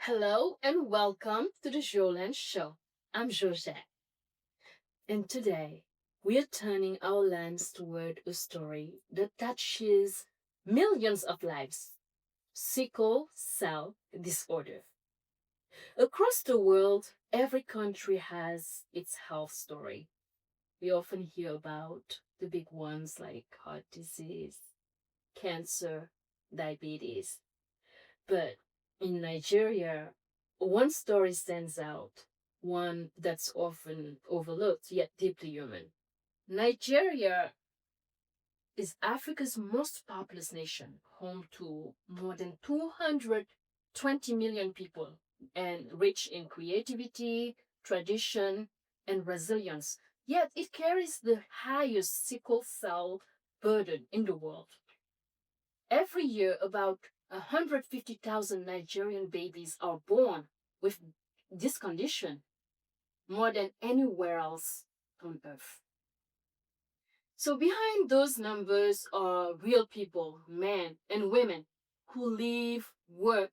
Hello and welcome to the Jolene Show. I'm Georgette, and today we are turning our lens toward a story that touches millions of lives: sickle cell disorder. Across the world, every country has its health story. We often hear about the big ones like heart disease, cancer, diabetes. But in Nigeria, one story stands out, one that's often overlooked yet deeply human. Nigeria is Africa's most populous nation, home to more than 220 million people, and rich in creativity, tradition, and resilience. Yet it carries the highest sickle cell burden in the world. Every year, about 150,000 Nigerian babies are born with this condition, more than anywhere else on earth. So, behind those numbers are real people, men and women, who live, work,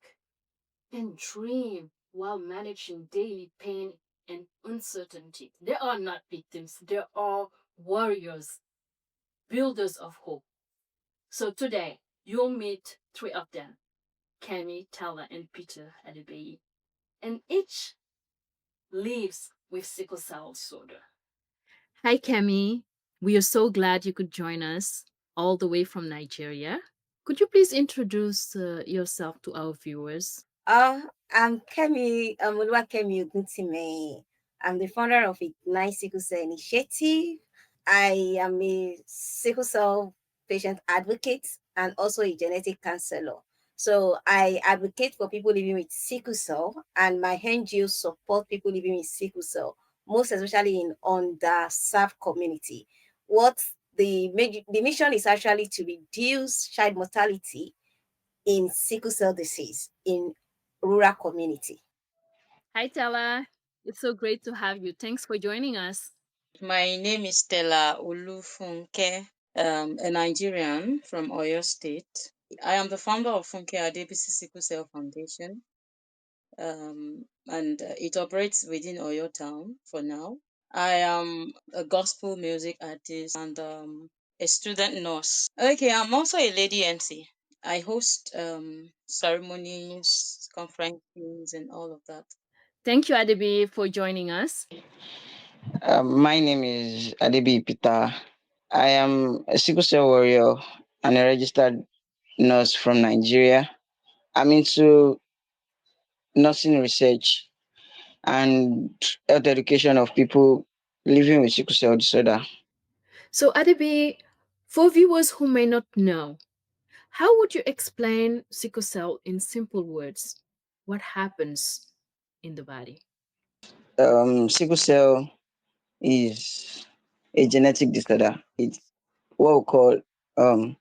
and dream while managing daily pain and uncertainty. They are not victims, they are warriors, builders of hope. So, today, you'll meet three of them: Kemi, Tella, and Peter Adebayi, and each lives with sickle cell disorder. Hi, Kemi. We are so glad you could join us all the way from Nigeria. Could you please introduce yourself to our viewers? I'm Kemi, Kemi Oguntime. I'm the founder of Ignite Sickle Cell Initiative. I am a sickle cell patient advocate and also a genetic counselor. So I advocate for people living with sickle cell, and my NGO support people living with sickle cell, most especially in underserved community. What the mission is actually to reduce child mortality in sickle cell disease in rural community. Hi, Tella. It's so great to have you. Thanks for joining us. My name is Tella Olufunke, a Nigerian from Oyo State. I am the founder of Funke Adebisi Sickle Cell Foundation, and it operates within Oyo town for now. I am a gospel music artist and a student nurse. Okay, I'm also a lady MC. I host ceremonies, conferences, and all of that. Thank you, Adebayi, for joining us. My name is Adebi Peter. I am a sickle cell warrior and a registered nurse from Nigeria. I'm into nursing research and health education of people living with sickle cell disorder. So, Adebayi, for viewers who may not know, how would you explain sickle cell in simple words? What happens in the body? Sickle cell is a genetic disorder. It's what we call um,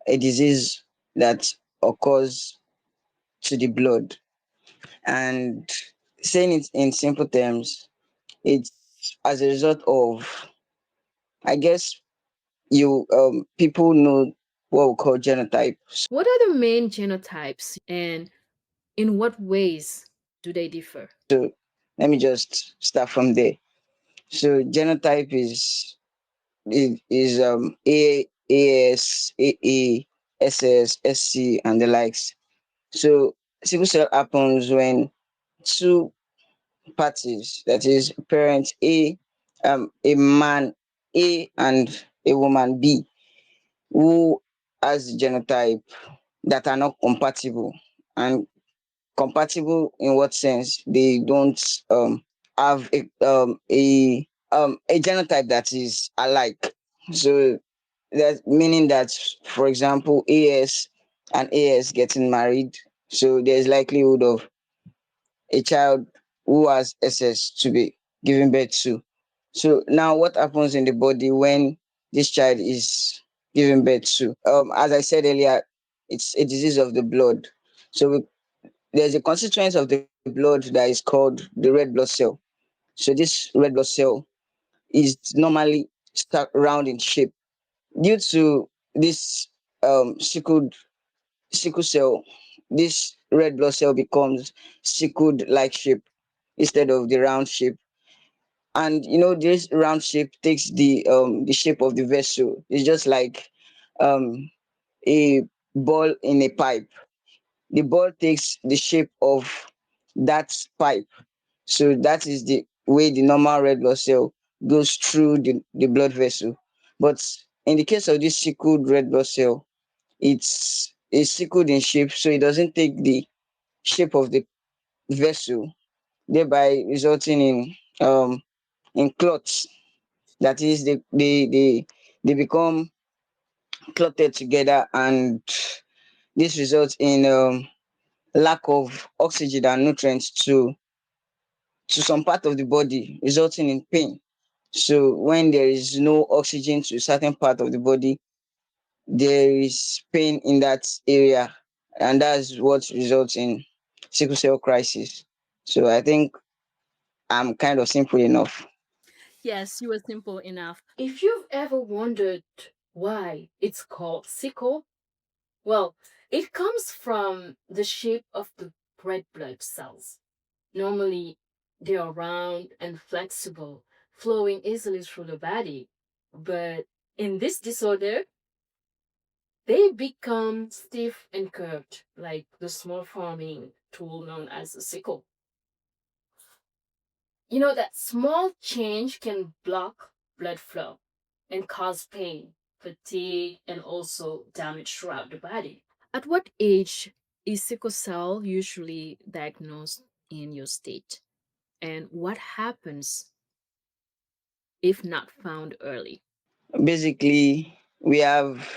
a disease that occurs to the blood. And saying it in simple terms, it's as a result of, I guess, you people know what we call genotype. What are the main genotypes and in what ways do they differ? So let me just start from there. So genotype is A, AS, AA, SS, SC, and the likes. So sickle cell happens when two parties, that is parent a man A and a woman B, who has genotype that are not compatible. And compatible in what sense? They don't have a genotype that is alike. So that meaning that, for example, AS and AS getting married, so there's likelihood of a child who has SS to be given birth to. So now what happens in the body when this child is given birth to? As I said earlier, it's a disease of the blood. So there's a constituent of the blood that is called the red blood cell. So this red blood cell is normally round in shape. Due to this um, sickled sickle cell, this red blood cell becomes sickled like shape instead of the round shape. And this round shape takes the shape of the vessel. It's just like um a ball in a pipe. The ball takes the shape of that pipe. So that is the way the normal red blood cell goes through the blood vessel. But in the case of this sickled red blood cell, it's sickled in shape, so it doesn't take the shape of the vessel, thereby resulting in clots. That is, they become clotted together, and this results in lack of oxygen and nutrients to some part of the body, resulting in pain. So when there is no oxygen to a certain part of the body, there is pain in that area, and that's what results in sickle cell crisis. So I think I'm kind of simple enough. Yes, you were simple enough. If you've ever wondered why it's called sickle, Well, it comes from the shape of the red blood cells. Normally, they are round and flexible, flowing easily through the body. But in this disorder, they become stiff and curved, like the small farming tool known as a sickle. You know that small change can block blood flow and cause pain, fatigue, and also damage throughout the body. At what age is sickle cell usually diagnosed in your state? And what happens if not found early? Basically, we have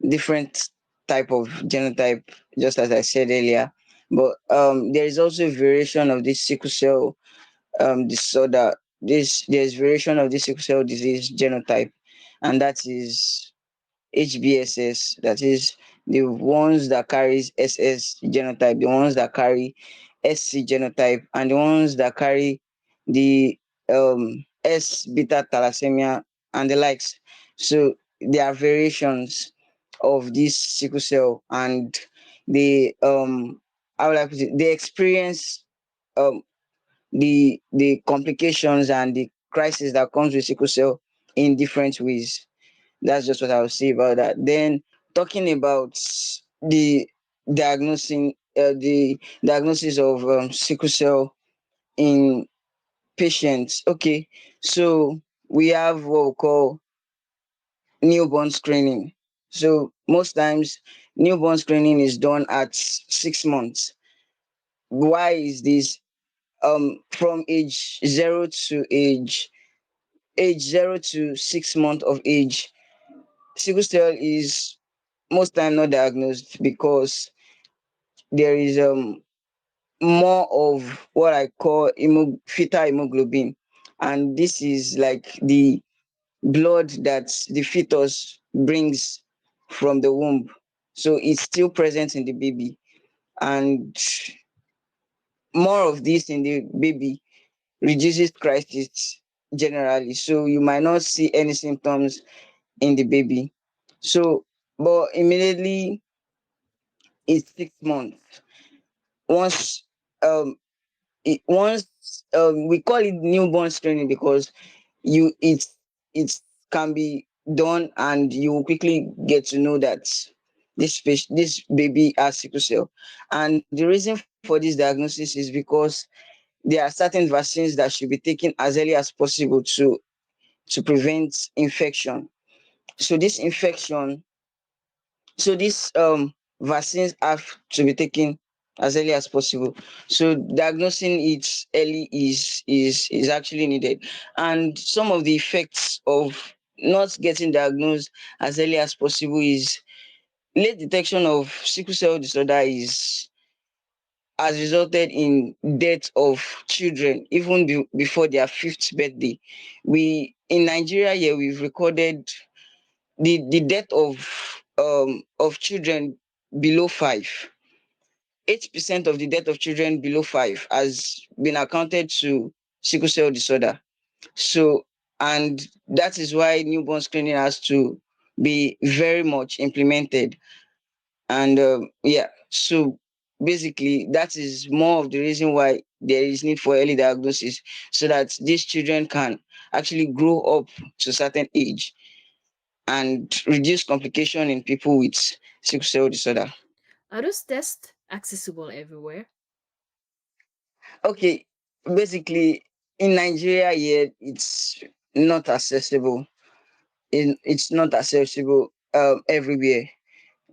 different type of genotype, just as I said earlier. But there is also a variation of this sickle cell disorder. There's variation of this sickle cell disease genotype, and that is HBSS. That is the ones that carries SS genotype, the ones that carry SC genotype, and the ones that carry the S beta thalassemia and the likes. So there are variations of this sickle cell, and they I would like to say they experience um the complications and the crisis that comes with sickle cell in different ways. That's just what I would say about that. Then talking about the the diagnosis of sickle cell in patients. Okay, so we have what we call newborn screening. So most times newborn screening is done at 6 months. Why is this? From age 0 to 6 months of age, sickle cell is most time not diagnosed because there is more of what I call fetal hemoglobin, and this is like the blood that the fetus brings from the womb. So it's still present in the baby, and more of this in the baby reduces crisis generally. So you might not see any symptoms in the baby. So, but immediately it's 6 months. Once once we call it newborn screening because you it can be done and you will quickly get to know that this baby has sickle cell. And the reason for this diagnosis is because there are certain vaccines that should be taken as early as possible to prevent infection. So this infection so these vaccines have to be taken as early as possible. So diagnosing it early is actually needed. And some of the effects of not getting diagnosed as early as possible is late detection of sickle cell disorder is has resulted in death of children even before their fifth birthday. We in Nigeria here we've recorded the death of children below 5. 8% of the death of children below 5 has been accounted to sickle cell disorder. So, and that is why newborn screening has to be very much implemented. And yeah, so basically that is more of the reason why there is need for early diagnosis, so that these children can actually grow up to a certain age and reduce complication in people with sickle cell disorder. Are those tests accessible everywhere? Okay, basically in Nigeria here it's not accessible. It's not accessible everywhere.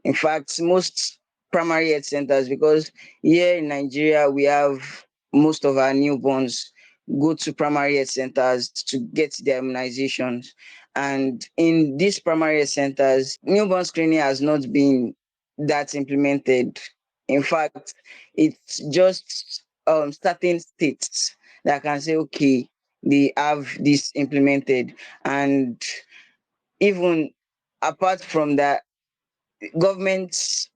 In fact, most primary health centers, because here in Nigeria we have most of our newborns go to primary health centers to get their immunizations. And in these primary health centers, newborn screening has not been that implemented. In fact, it's just certain states that can say, okay, they have this implemented. And even apart from that, governments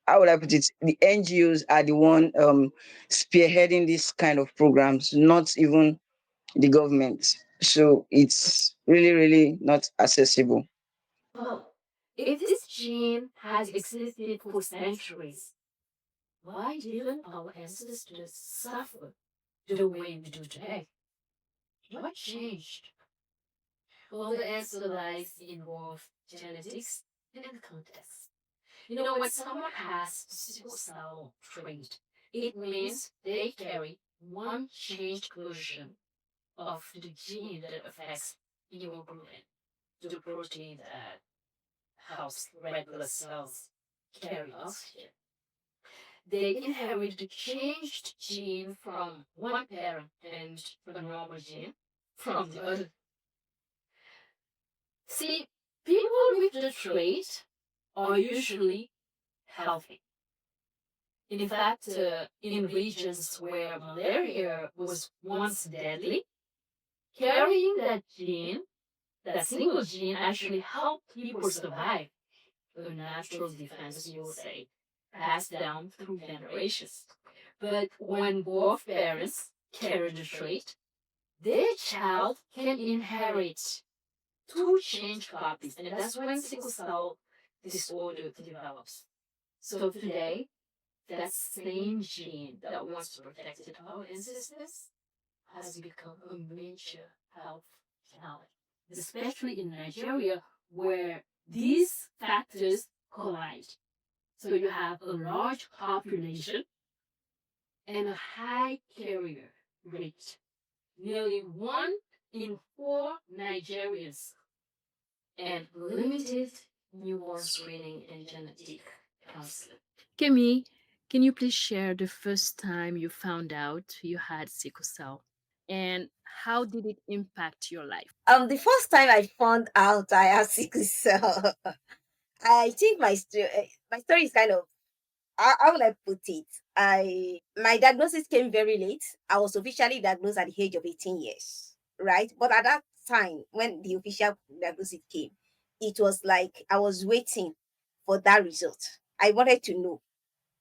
how would I put it, the NGOs are the one spearheading this kind of programs, not even the government. So it's really, really not accessible. Well, if this gene has existed for centuries, why didn't our ancestors suffer the way we do today? What changed? Well, the answer lies in both genetics and context. When someone has the sickle cell trait, it means they carry one changed version of the gene that affects hemoglobin, the protein that helps red blood cells carry oxygen. They inherit the changed gene from one parent and a normal gene from the other. See, people with the trait are usually healthy. In fact, in regions where malaria was once deadly, carrying that single gene, actually helped people survive. A natural defense, you'll say, passed down through generations. But when both parents carry the trait, their child can inherit two changed copies, and that's when sickle cell disorder develops. So today, that same gene that once protected our ancestors has become a major health challenge, especially in Nigeria, where these factors collide. So you have a large population and a high carrier rate. Nearly 1 in 4 Nigerians, and limited newborn screening and genetic counseling. Kemi, can you please share the first time you found out you had sickle cell and how did it impact your life? The first time I found out I have sickle cell, I think my story is kind of, how would I put it? My diagnosis came very late. I was officially diagnosed at the age of 18 years, right? But at that time, when the official diagnosis came, it was like I was waiting for that result. I wanted to know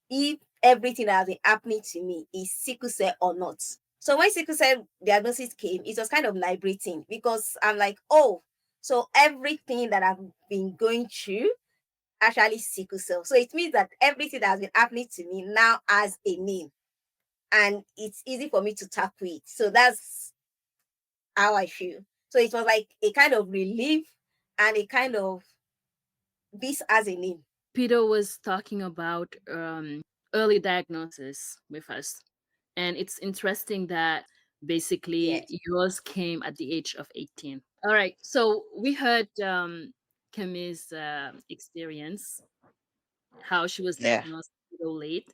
if everything that has been happening to me is sickle cell or not. So when sickle cell diagnosis came, it was kind of liberating because I'm like, oh, so everything that I've been going through actually sickle cell. So it means that everything that has been happening to me now has a name and it's easy for me to tackle it. So that's how I feel. So it was like a kind of relief and a kind of, this has a name. Peter was talking about early diagnosis with us. And it's interesting that basically Yes. yours came at the age of 18. All right. So we heard Kemi's experience, how she was Yeah. diagnosed a little late.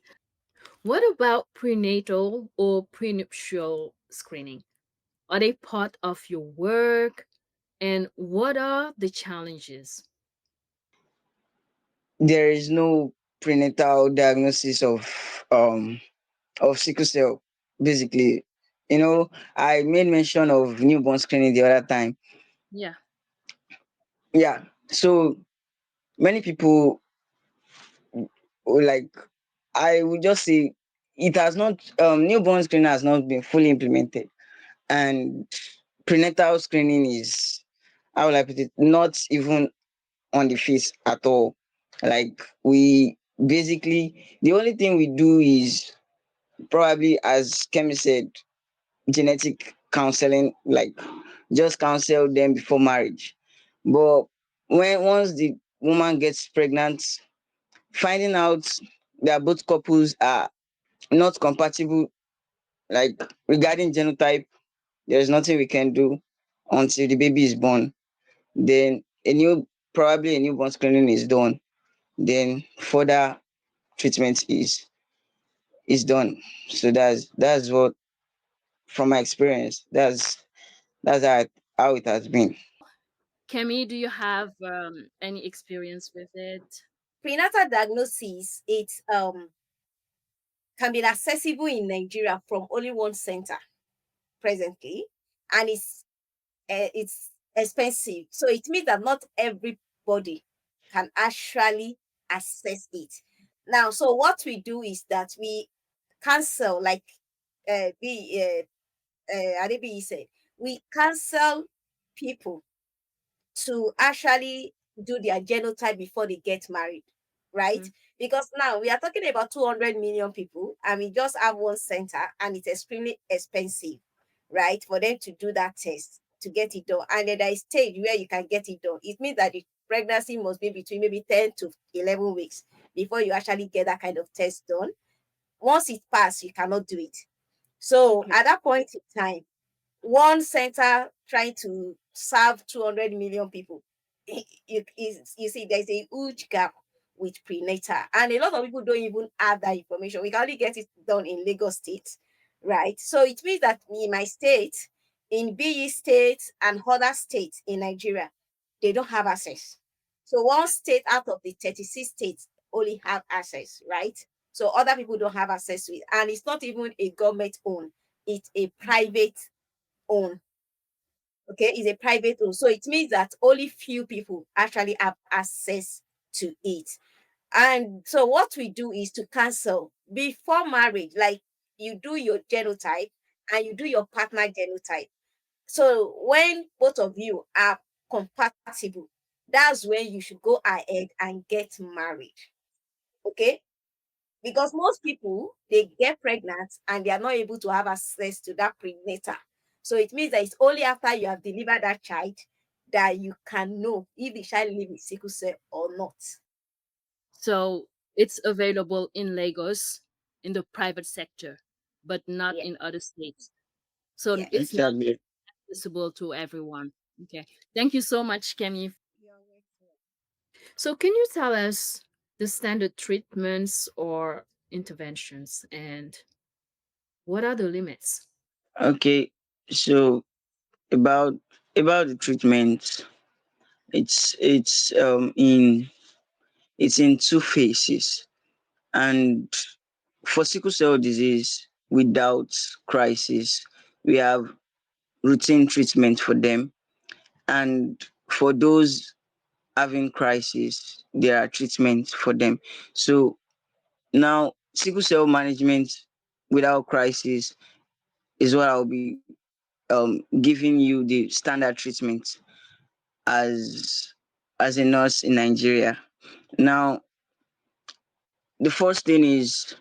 What about prenatal or prenuptial screening? Are they part of your work? And what are the challenges? There is no prenatal diagnosis of sickle cell. Basically, I made mention of newborn screening the other time. Yeah. Yeah. So many people like, I would just say it has not newborn screening has not been fully implemented, and prenatal screening is, how will I put it, not even on the face at all. Like we basically the only thing we do is probably, as Kemi said, genetic counseling, like just counsel them before marriage. But when once the woman gets pregnant, finding out that both couples are not compatible, like regarding genotype, there's nothing we can do until the baby is born. Then probably a newborn screening is done. Then further treatment is done. So that's what, from my experience, that's how it has been. Kemi, do you have any experience with it? Prenatal diagnosis, it can be accessible in Nigeria from only one center presently, and it's expensive. So it means that not everybody can actually access it. Now, so what we do is that we cancel, like Adebi said, we cancel people to actually do their genotype before they get married, right? Mm. Because now we are talking about 200 million people and we just have one center and it's extremely expensive, right? For them to do that test to get it done. And then there is stage where you can get it done. It means that the pregnancy must be between maybe 10 to 11 weeks before you actually get that kind of test done. Once it passes, you cannot do it. So Okay. at that point in time, one center trying to serve 200 million people. You see, there's a huge gap with prenatal, and a lot of people don't even have that information. We can only get it done in Lagos State, right? So it means that in my state, in BE state, and other states in Nigeria, they don't have access. So one state out of the 36 states only have access, right? So other people don't have access to it, and it's not even a government owned; it's a private own. Okay, is a private own. So it means that only few people actually have access to it. And so what we do is to cancel before marriage, like you do your genotype and you do your partner genotype. So when both of you are compatible, that's when you should go ahead and get married. Okay, because most people they get pregnant and they are not able to have access to that prenatal. So it means that it's only after you have delivered that child that you can know if the child live with sickle cell or not. So it's available in Lagos in the private sector, but not Yeah, in other states. So it's yes. not Exactly. accessible to everyone. Okay. Thank you so much, Kemi. You're welcome. So can you tell us the standard treatments or interventions and what are the limits? Okay. So about the treatment, it's in two phases. And for sickle cell disease without crisis, we have routine treatment for them. And for those having crisis, there are treatments for them. So now, sickle cell management without crisis is what I'll be giving you the standard treatment as a nurse in Nigeria. Now, the first thing is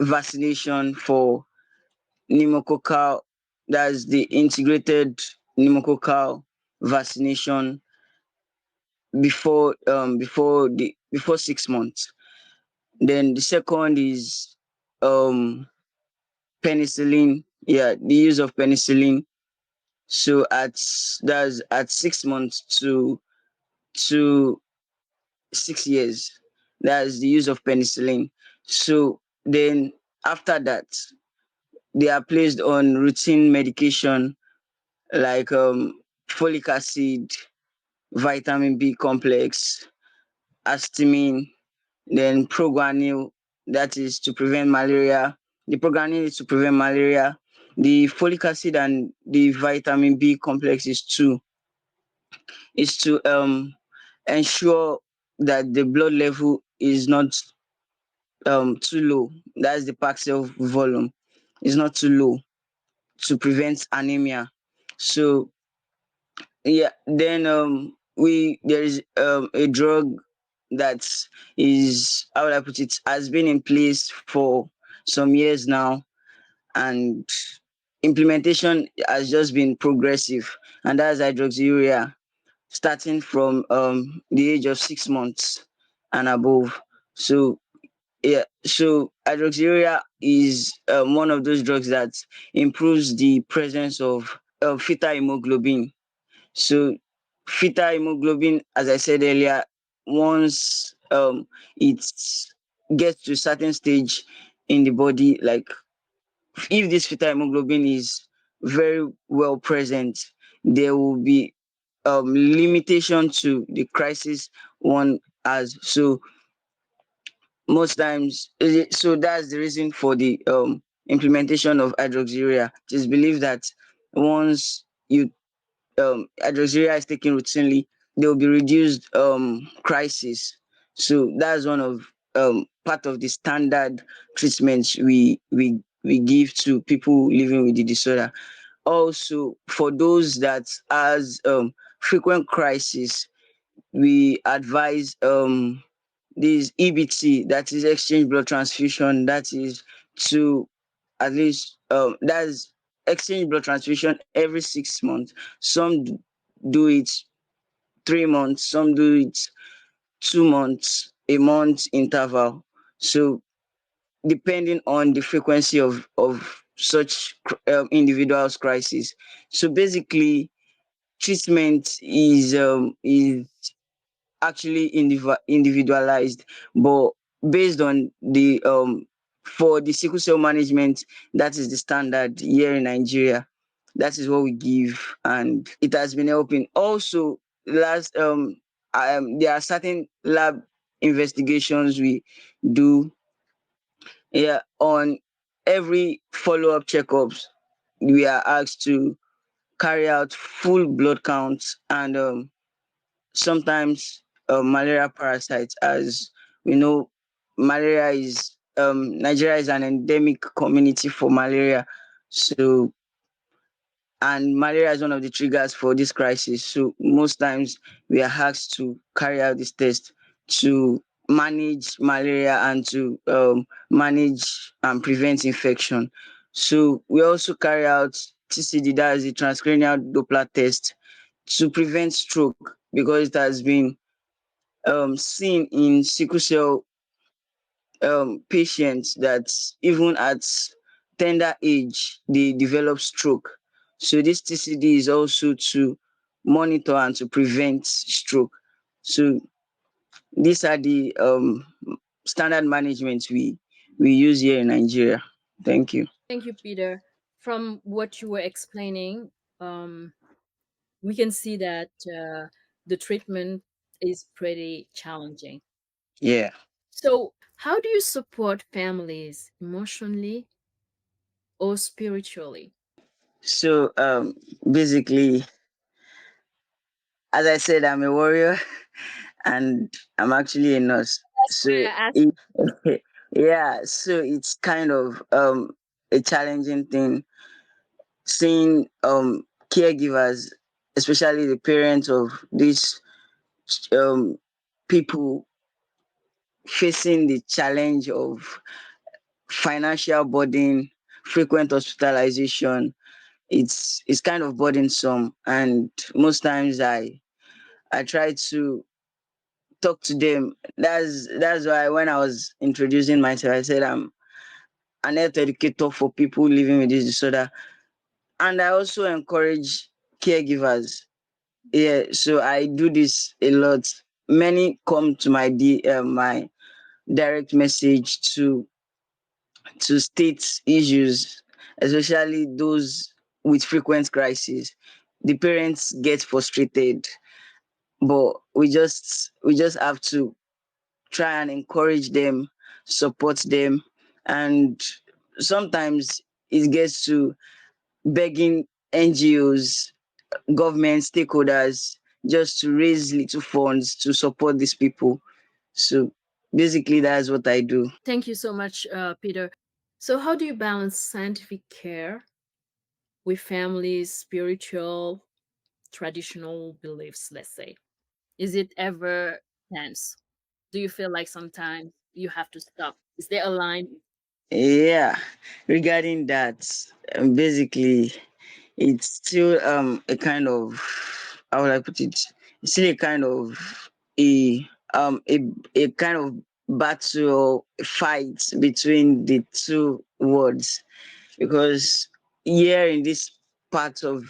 vaccination for pneumococcal. That's the integrated pneumococcal vaccination before 6 months. Then the second is um penicillin. Yeah, the use of penicillin. So that's at 6 months to 6 years. That's the use of penicillin. So then after that, they are placed on routine medication like folic acid, vitamin B complex, histamine, then proguanil, that is to prevent malaria. The proguanil is to prevent malaria. The folic acid and the vitamin B complex is to ensure that the blood level is not too low. That's the Paxil volume. Is not too low to prevent anemia. So yeah, then we there is a drug that is, how would I put it, has been in place for some years now, and implementation has just been progressive, and that's hydroxyurea, starting from the age of 6 months and above. So yeah, so hydroxyurea is one of those drugs that improves the presence of fetal hemoglobin. So fetal hemoglobin, as I said earlier, once it gets to a certain stage in the body, like if this fetal hemoglobin is very well present, there will be limitation to the crisis one has. So most times, so that's the reason for the implementation of hydroxyurea. It is believed that once you hydroxyurea is taken routinely, there will be reduced crisis. So that's one of part of the standard treatments we give to people living with the disorder. Also, for those that has frequent crisis, we advise this EBT, that is exchange blood transfusion, that is to at least that's exchange blood transfusion every 6 months. Some do it 3 months, some do it 2 months, a month interval. So depending on the frequency of such individuals crisis. So basically, treatment is actually individualized, but based on the for the sickle cell management, that is the standard here in Nigeria. That is what we give, and it has been helping. Also, last there are certain lab investigations we do, yeah, on every follow-up checkups. We are asked to carry out full blood counts, and sometimes malaria parasites. As we know, malaria is Nigeria is an endemic community for malaria. So, and malaria is one of the triggers for this crisis. So most times we are asked to carry out this test to manage malaria and to manage and prevent infection. So we also carry out TCD, that is the transcranial Doppler test, to prevent stroke, because it has been seen in sickle cell patients that even at tender age they develop stroke. So this TCD is also to monitor and to prevent stroke. So these are the standard management we use here in Nigeria. Thank you. Thank you, Peter. From what you were explaining, um, we can see that the treatment is pretty challenging. Yeah. So, how do you support families emotionally or spiritually? So basically, as I said, I'm a warrior and I'm actually a nurse. That's So why I asked. it, yeah, so it's kind of a challenging thing seeing caregivers, especially the parents of these um people, facing the challenge of financial burden, frequent hospitalization. It's kind of burdensome, and most times I try to talk to them. That's why when I was introducing myself, I said I'm an health educator for people living with this disorder, and I also encourage caregivers. Yeah, so I do this a lot. Many come to my direct message to state issues, especially those with frequent crises. The parents get frustrated, but we just have to try and encourage them, support them, and sometimes it gets to begging NGOs, government stakeholders, just to raise little funds to support these people. So basically, that's what I do. Thank you so much, Peter. So, how do you balance scientific care with families' spiritual, traditional beliefs, let's say? Is it ever tense? Do you feel like sometimes you have to stop? Is there a line? Yeah, regarding that, basically, it's still a kind of, how would I put it? It's still a kind of a um a a kind of battle fight between the two words, because here in this part of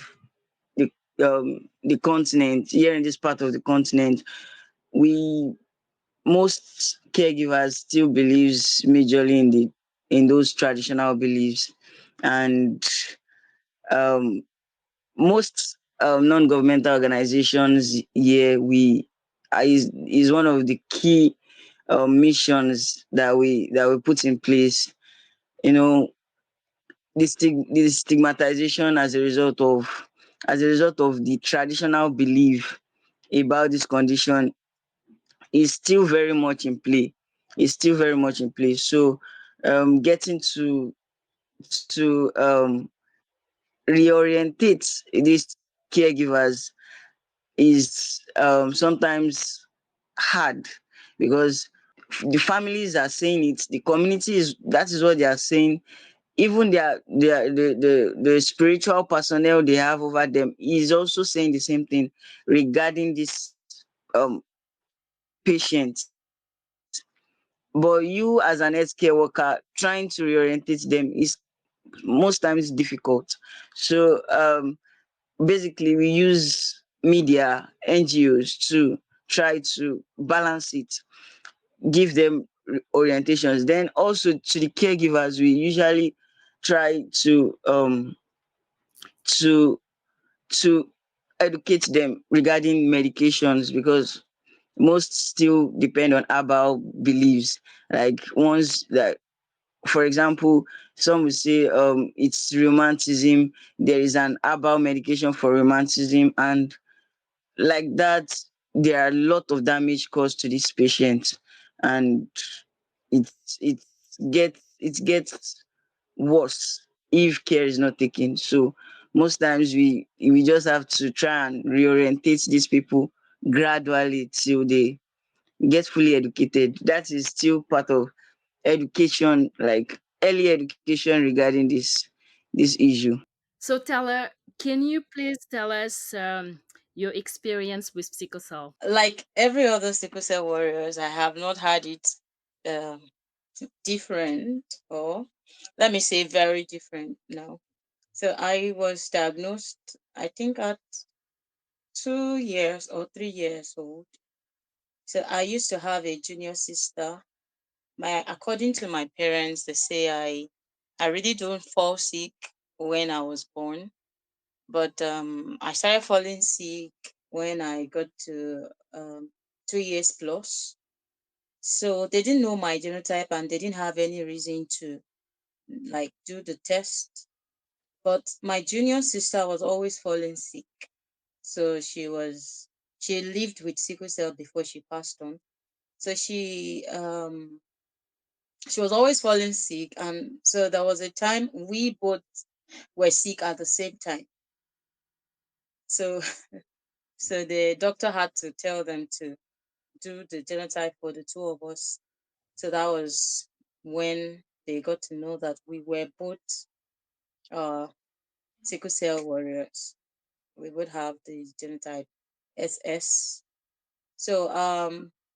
the continent, here in this part of the continent, we most caregivers still believes majorly in those traditional beliefs, and um most non-governmental organizations here, we is one of the key missions that we put in place. You know, the stigmatization as a result of the traditional belief about this condition is still very much in play. Is still very much in play. So getting to reorientate these caregivers is sometimes hard, because the families are saying it, the community is that is what they are saying. Even the spiritual personnel they have over them is also saying the same thing regarding this patient. But you, as an healthcare worker, trying to reorientate them is most times difficult. So basically we use media, NGOs to try to balance it, give them orientations. Then also to the caregivers, we usually try to to educate them regarding medications, because most still depend on herbal beliefs, like ones that, for example, some will say it's rheumatism, there is an herbal medication for rheumatism, and like that there are a lot of damage caused to this patient, and it it it gets worse if care is not taken. So most times we just have to try and reorientate these people gradually till they get fully educated. That is still part of education, like early education regarding this issue. So, Tella, can you please tell us your experience with sickle cell? Like every other sickle cell warriors, I have not had it um, different, or let me say very different now. So I was diagnosed, I think, at 2 years or 3 years old. So I used to have a junior sister. According to my parents, they say I really don't fall sick when I was born, but I started falling sick when I got to 2 years plus. So they didn't know my genotype and they didn't have any reason to like do the test. But my junior sister was always falling sick. So she lived with sickle cell before she passed on. So she was always falling sick, and so there was a time we both were sick at the same time. So so the doctor had to tell them to do the genotype for the two of us. So that was when they got to know that we were both uh sickle cell warriors. We would have the genotype SS. So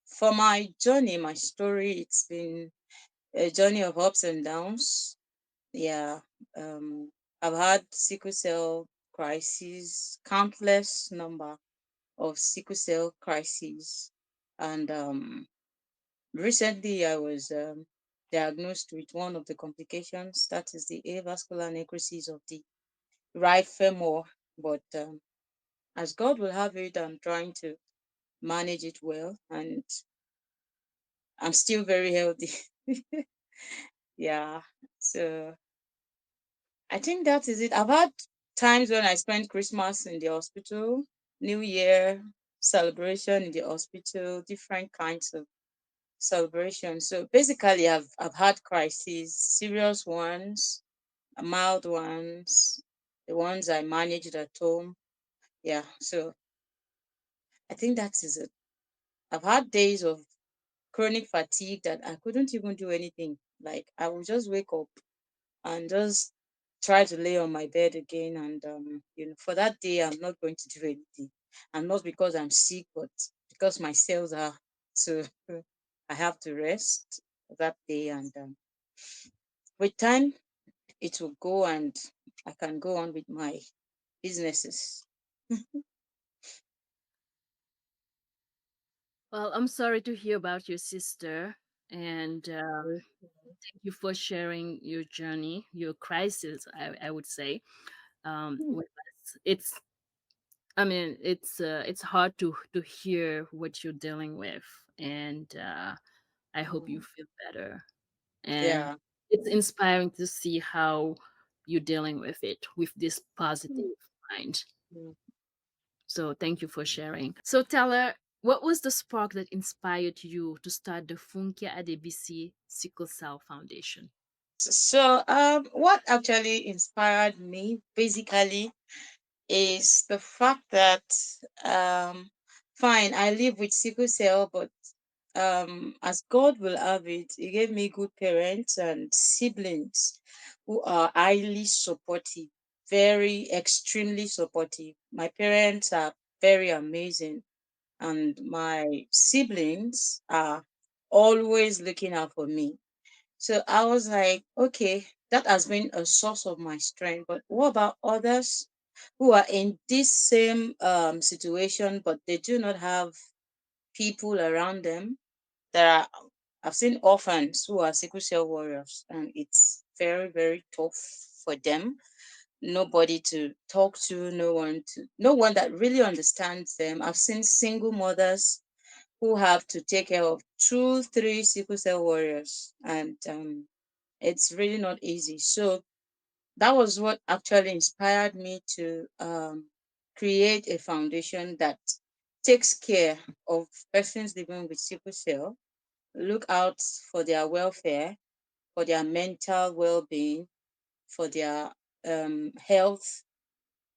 for my journey, my story, it's been a journey of ups and downs. Yeah. Um I've had sickle cell crises, countless number of sickle cell crises. And recently I was diagnosed with one of the complications, that is the avascular necrosis of the right femur. But as God will have it, I'm trying to manage it well, and I'm still very healthy. Yeah. So I think that is it. I've had times when I spent Christmas in the hospital, New Year celebration in the hospital, different kinds of celebrations. So basically, I've had crises, serious ones, mild ones, the ones I managed at home. Yeah. So I think that is it. I've had days of chronic fatigue that I couldn't even do anything. Like I would just wake up and just try to lay on my bed again. And for that day, I'm not going to do anything. And not because I'm sick, but because my cells are. So I have to rest that day. And with time, it will go, and I can go on with my businesses. Well, I'm sorry to hear about your sister, and thank you for sharing your journey, your crisis, I would say, with us. I mean, it's hard to hear what you're dealing with, and I hope you Mm. feel better. And Yeah. it's inspiring to see how you're dealing with it with this Mm. positive mind. Mm. So thank you for sharing. So Tella, what was the spark that inspired you to start the Funkia Adebisi Sickle Cell Foundation? So, what actually inspired me basically is the fact that, um, fine, I live with sickle cell, but as God will have it, He gave me good parents and siblings who are highly supportive, very extremely supportive. My parents are very amazing, and my siblings are always looking out for me. So I was like, okay, that has been a source of my strength. But what about others who are in this same situation, but they do not have people around them? There are, I've seen orphans who are sickle cell warriors, and it's very, very tough for them. Nobody to talk to, no one that really understands them. I've seen single mothers who have to take care of two, three sickle cell warriors, and it's really not easy. So that was what actually inspired me to create a foundation that takes care of persons living with sickle cell, look out for their welfare, for their mental well-being, for their health,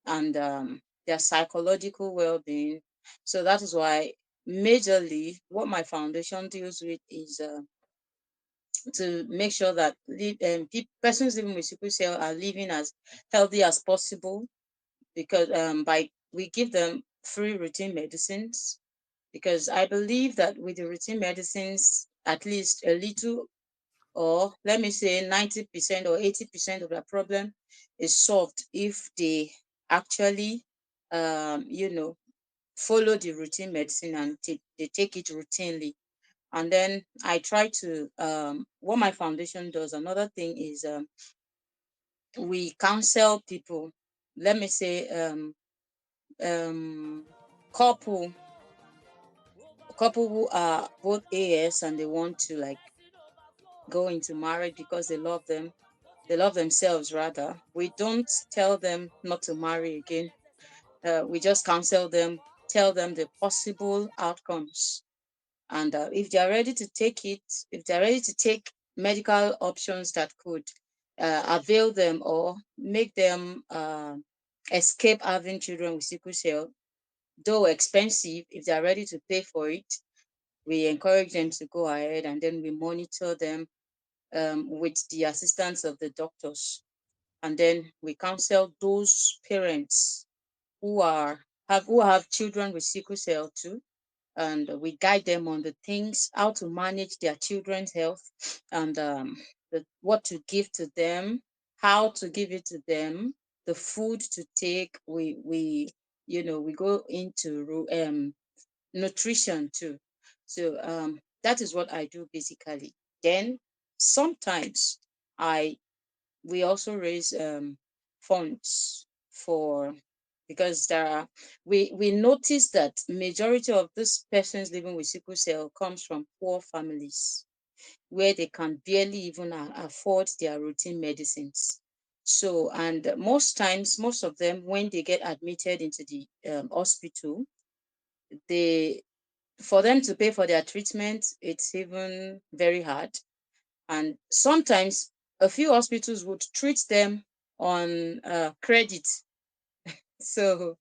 and their psychological well-being. So that is why majorly what my foundation deals with is to make sure that persons living with sickle cell are living as healthy as possible, because by we give them free routine medicines, because I believe that with the routine medicines, at least a little, or let me say 90% or 80% of the problem is solved if they actually follow the routine medicine and they take it routinely. And then I try to what my foundation does, another thing is we counsel people. Let me say um couple couple who are both AS and they want to like go into marriage because they love themselves rather. We don't tell them not to marry again. We just counsel them, tell them the possible outcomes. And if they are ready to take it, if they're ready to take medical options that could avail them or make them escape having children with sickle cell, though expensive, if they're ready to pay for it, we encourage them to go ahead, and then we monitor them with the assistance of the doctors. And then we counsel those parents who have children with sickle cell too, and we guide them on the things how to manage their children's health, and what to give to them, how to give it to them, the food to take. We go into nutrition too. So that is what I do basically. Then sometimes I we also raise funds for, because there are we notice that majority of these persons living with sickle cell comes from poor families where they can barely even afford their routine medicines. So, and most times, most of them, when they get admitted into the hospital, they for them to pay for their treatment, it's even very hard. And sometimes a few hospitals would treat them on credit. So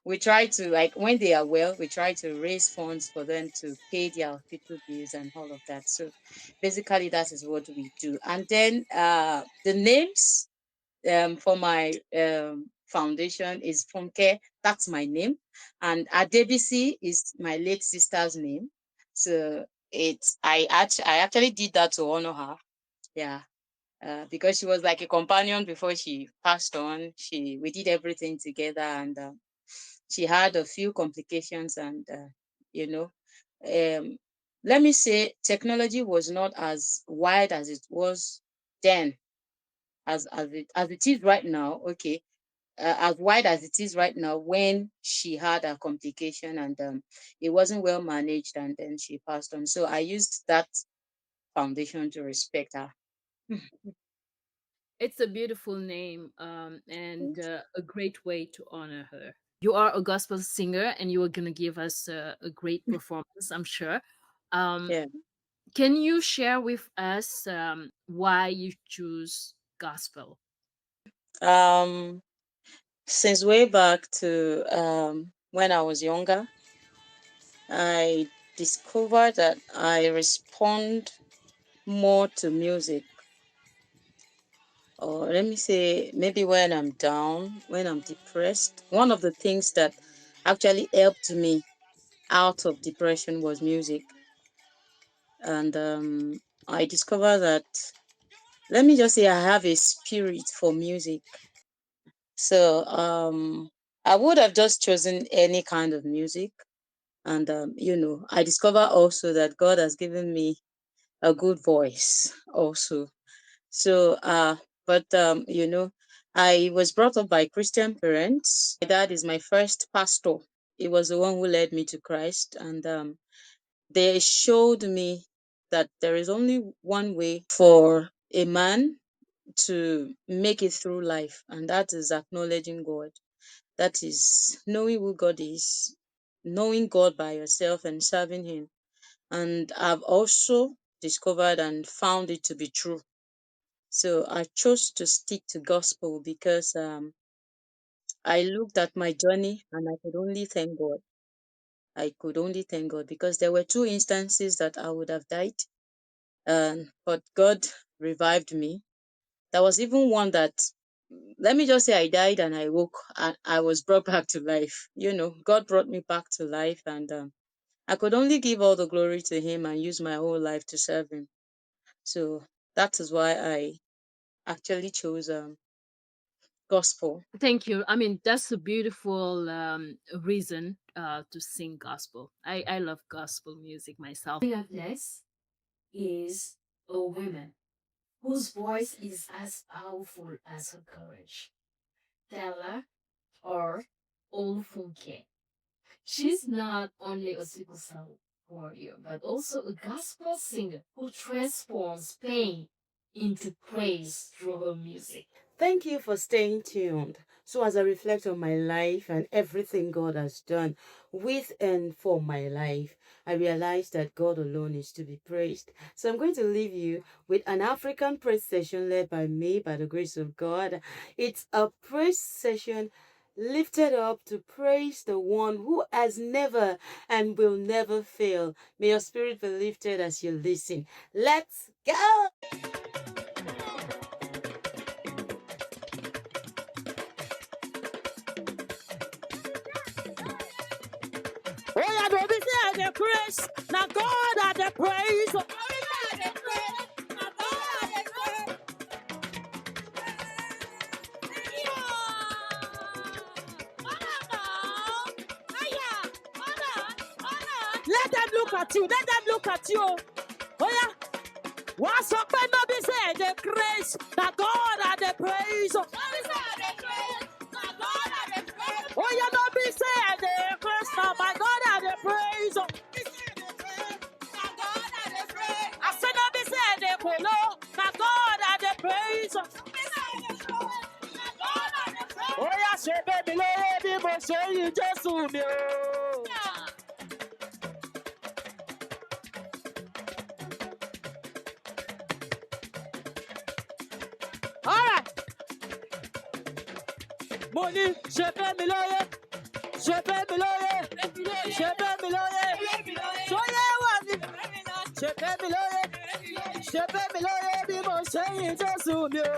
we try to, like, when they are well, we try to raise funds for them to pay their hospital bills and all of that. So basically that is what we do. And then the names for my foundation is Funke. That's my name, and Adebisi is my late sister's name. So I actually did that to honor her. Yeah. Because she was like a companion before she passed on. We did everything together, and she had a few complications, and you know, um, let me say, technology was not as wide as it was then, as it is right now. Okay, as wide as it is right now, when she had a complication, and it wasn't well managed, and then she passed on. So I used that foundation to respect her. It's a beautiful name, and a great way to honor her. You are a gospel singer, and you are gonna give us a great performance, I'm sure. Um, Yeah. can you share with us why you choose gospel? Um, since way back to when I was younger, I discovered that I respond more to music, or let me say, maybe when I'm down, when I'm depressed. One of the things that actually helped me out of depression was music. And I discovered that, let me just say, I have a spirit for music. So I would have just chosen any kind of music. And, I discover also that God has given me a good voice also. So, but, I was brought up by Christian parents. My dad is my first pastor. He was the one who led me to Christ. And they showed me that there is only one way for a man to make it through life, and that is acknowledging God. That is knowing who God is, knowing God by yourself and serving Him. And I've also discovered and found it to be true. So I chose to stick to gospel because I looked at my journey and I could only thank God. I could only thank God because there were two instances that I would have died, but God revived me. There was even one that, let me just say, I died and I woke and I was brought back to life. God brought me back to life, and I could only give all the glory to Him and use my whole life to serve Him. So that is why I actually chose gospel. Thank you. I mean, that's a beautiful reason to sing gospel. I love gospel music myself. Up next is a woman whose voice is as powerful as her courage. Tella or Olfunke. She's not only a sickle cell warrior, but also a gospel singer who transforms pain into praise through her music. Thank you for staying tuned. So, as I reflect on my life and everything God has done with and for my life, I realize that God alone is to be praised. So, I'm going to leave you with an African praise session led by me by the grace of God. It's a praise session lifted up to praise the one who has never and will never fail. May your spirit be lifted as you listen. Let's go! Oh, yeah, don't be say the praise. Now God had the praise. Oh, yeah, the praise. Now God had the praise. Let them look at you. Let them look at you. Oh, yeah. What's up, no be say the grace. Now God had the praise. Oh, yeah, don't be say the grace. Now my God had the praise. I said, don't be say the polo. Now God had the praise. Oh, yeah, say, baby, lady, but say you just soon. All right. Money, she pay me lawyer. Shepe Miloye, Shepe Miloye, Soye Wani, Shepe Miloye, Bibo Sayin Jesumio.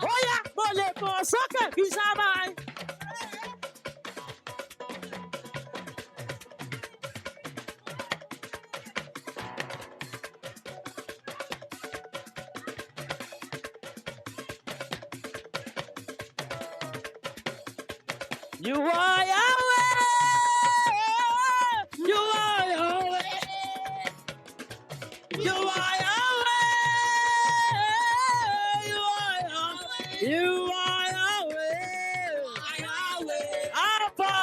Oya, Mole Mo Soke Bisamai. You are Yahweh. You are Yahweh. You are Yahweh. You are Yahweh. You are Yahweh. Alpha.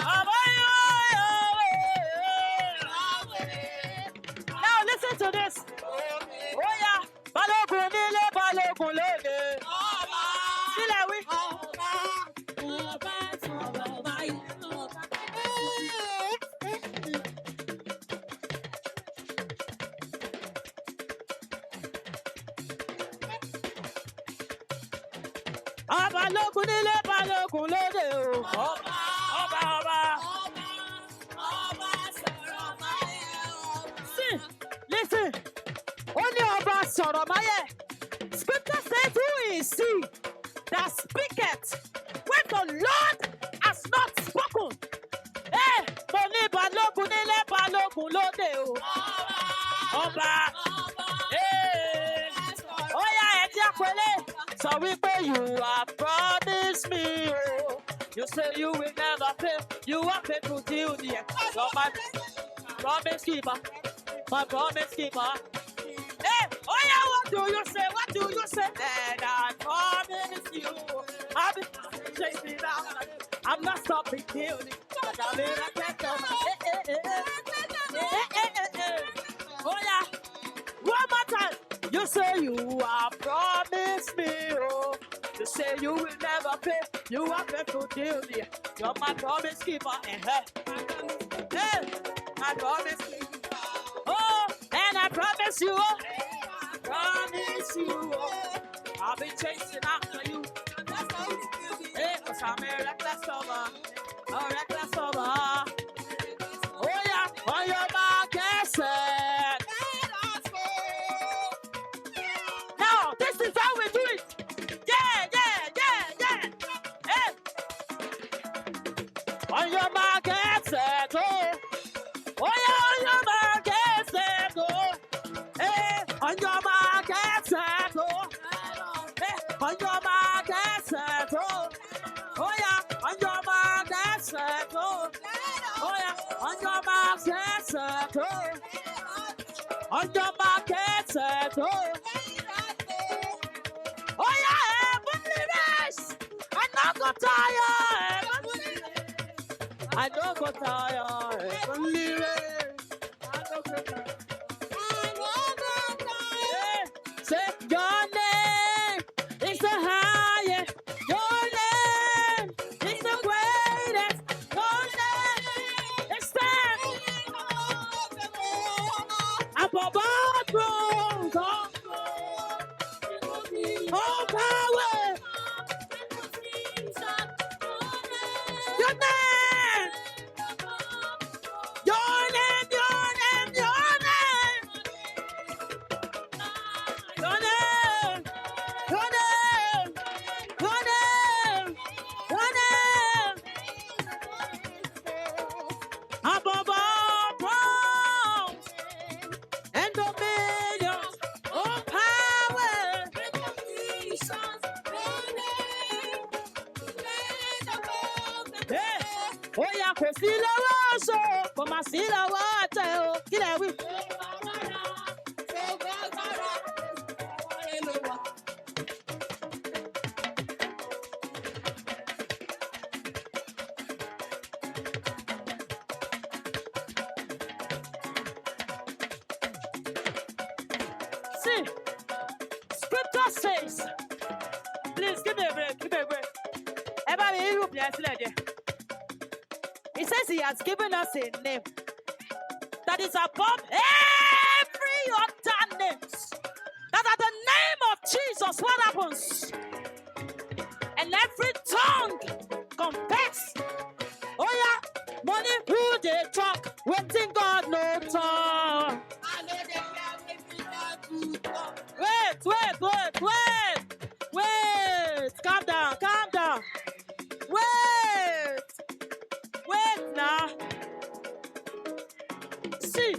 Abba, you are Yahweh. Now listen to this. Oh yeah. Balogun nile, balogun lode. Sílẹ̀ wí. Balógun nílé, balógun lóde o. Ọba, ọba, ọba. Listen. Only ọba sọ̀rọ̀ máyẹ̀. Scripture says, who is he that speaketh when the Lord has not spoken? Mo ní balógun nílé, balógun lóde o. Ọba. Ó yá ẹ jẹ́ pẹ̀lẹ́. So we pay you have promised me, oh. You say you will never fail. You are faithful till the end. You're my promise keeper. My promise keeper. Hey, oh yeah, what do you say? What do you say? And I promise you, I'll be chasing out. I'm not stopping till the Oh yeah, one more time. You say you have promised me, oh. You say you will never fail. You are faithful till the end. You're my promise keeper. Hey, I promise you. Oh, and I promise you, oh. Promise you, oh. I'll be chasing after you. Hey, 'cause I'm a reckless lover. A reckless lover. Oh yeah, on your back, yes, now, this is how we do it. Yeah. Hey. On your mark, get set, oh. Oh, yeah, on your mark, get set, oh. Hey, on your mark, get set, oh. Hey, on your mark, get set, oh. Oh, yeah, on your mark, get set, oh. Oh, yeah, on your mark, get set, oh. On your mark, get set, oh. Oh yeah, heavenly race. I don't go tired. I don't go tired. Heavenly race. I don't go tired. Yeah. Say your name is the highest. Your name is the greatest. Your name is stand above all thrones. All power. Your name. Your name. Your name. Your name. Your name. Your name. Your name. Your name. Above all thrones and dominions. All power. Ó yá kò sí lọ́wọ́ ọ̀ṣọ́, kò má sí lọ́wọ́ ọ̀tẹ̀ o. Kí lẹ wí? See, scripture says, please give me a break, give me a break. Ẹ bá mi irú bí ẹ sílẹ̀ díẹ̀. He says he has given us a name that is above every other name. That at the name of Jesus, what happens? down, calm down. Wait, wait now. See,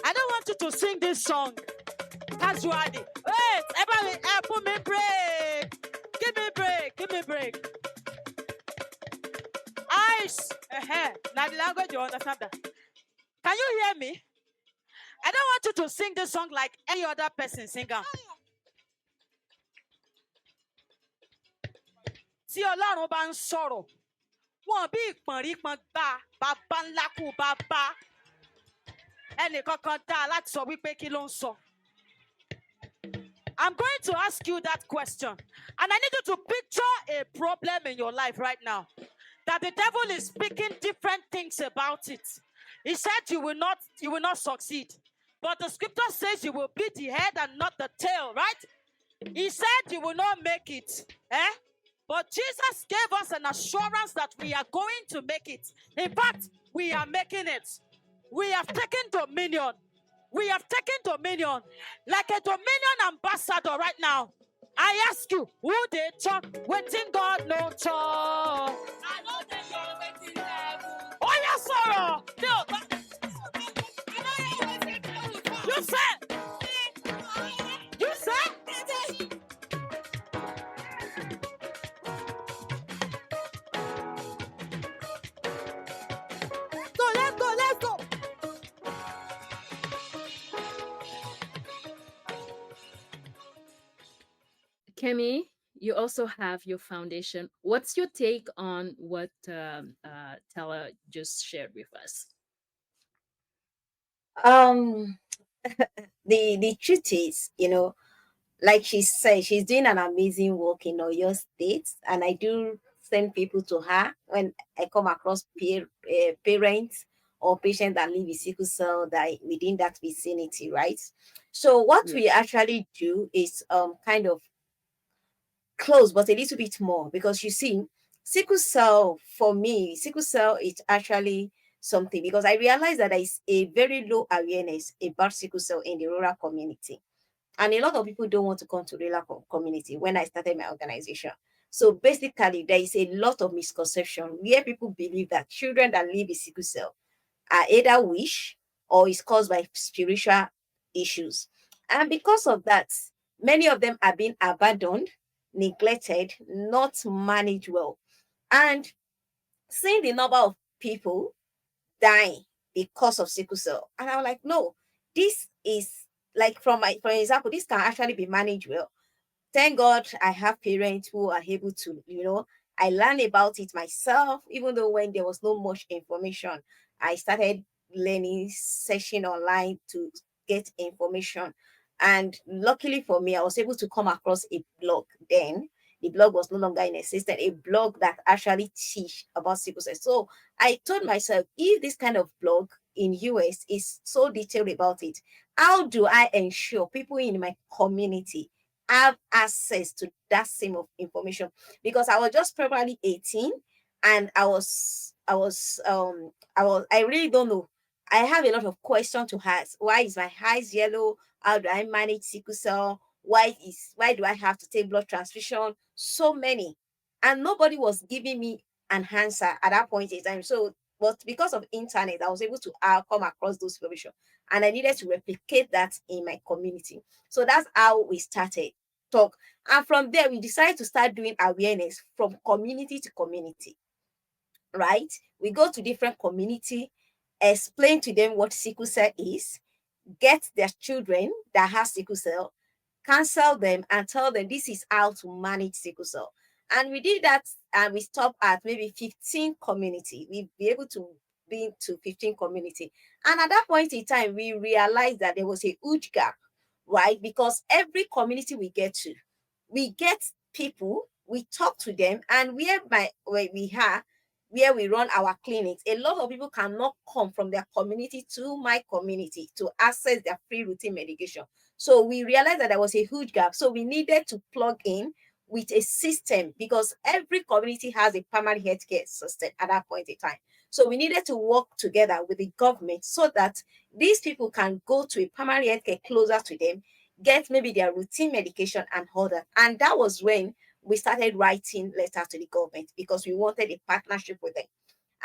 I don't want you to sing this song casually. Wait, everybody, put me break. Give me break, give me break. Ice. Now the language you understand that. Can you hear me? I don't want you to sing this song like any other person singer. Tí Ọlọ́run bá ń sọ̀rọ̀, wọn bí ìpọ̀nrípọ̀n gbà bàbá ńlá kú bàbá. Ẹnìkankan dá láti sọ wípé kí ló ń sọ. I'm going to ask you that question. And I need you to picture a problem in your life right now. That the devil is speaking different things about it. He said you will not succeed. But the scripture says you will be the head and not the tail, right? He said you will not make it. But Jesus gave us an assurance that we are going to make it. In fact, we are making it. We have taken dominion. We have taken dominion. Like a dominion ambassador right now. I ask you, who they talk? Waiting God no talk. I know they are waiting devil. Oh yes, sorrow. No, you said. You said. Let's go. Kemi, you also have your foundation. What's your take on what Tella just shared with us? The truth is, like she said, she's doing an amazing work in Oyo State, and I do send people to her when I come across parents or patients that live with sickle cell that within that vicinity, right? So what we actually do is kind of close, but a little bit more, because you see, sickle cell for me, sickle cell is actually something, because I realize that there is a very low awareness about sickle cell in the rural community. And a lot of people don't want to come to rural community when I started my organization. So basically, there is a lot of misconception where people believe that children that live with sickle cell are either wish or is caused by spiritual issues. And because of that, many of them are being abandoned, neglected, not managed well. And seeing the number of people dying because of sickle cell, and I'm like, no, this is like for example, this can actually be managed well. Thank God I have parents who are able to, I learned about it myself, even though when there was no much information, I started learning, searching online to get information. And luckily for me, I was able to come across a blog then. The blog was no longer in existence, a blog that actually teach about sickle cell. So I told myself, if this kind of blog in US is so detailed about it, how do I ensure people in my community have access to that same of information? Because I was just probably 18, and I really don't know. I have a lot of questions to ask. Why is my eyes yellow? How do I manage sickle cell? Why do I have to take blood transfusion? So many. And nobody was giving me an answer at that point in time. So, but because of internet, I was able to come across those information, and I needed to replicate that in my community. So that's how we started talk. And from there, we decided to start doing awareness from community to community, right? We go to different community, explain to them what sickle cell is, get their children that have sickle cell, counsel them, and tell them this is how to manage sickle cell. And we did that, and we stopped at maybe 15 community. We'd be able to be to 15 community. And at that point in time, we realized that there was a huge gap, right? Because every community we get to, we get people, we talk to them, and where we run our clinics, a lot of people cannot come from their community to my community to access their free routine medication. So we realized that there was a huge gap. So we needed to plug in with a system, because every community has a primary healthcare system at that point in time. So we needed to work together with the government so that these people can go to a primary healthcare closer to them, get maybe their routine medication and all that. And that was when we started writing letters to the government because we wanted a partnership with them.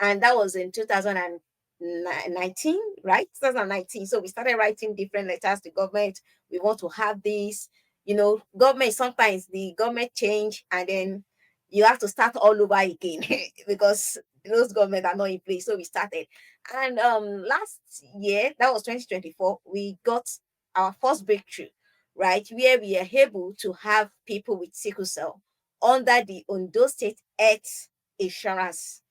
And that was in 2019, right? 2019. So we started writing different letters to government. We want to have this, government, sometimes the government change and then you have to start all over again because those government are not in place. So we started. And last year, that was 2024, we got our first breakthrough, right? Where we are able to have people with sickle cell under the Ondo State Health Insurance,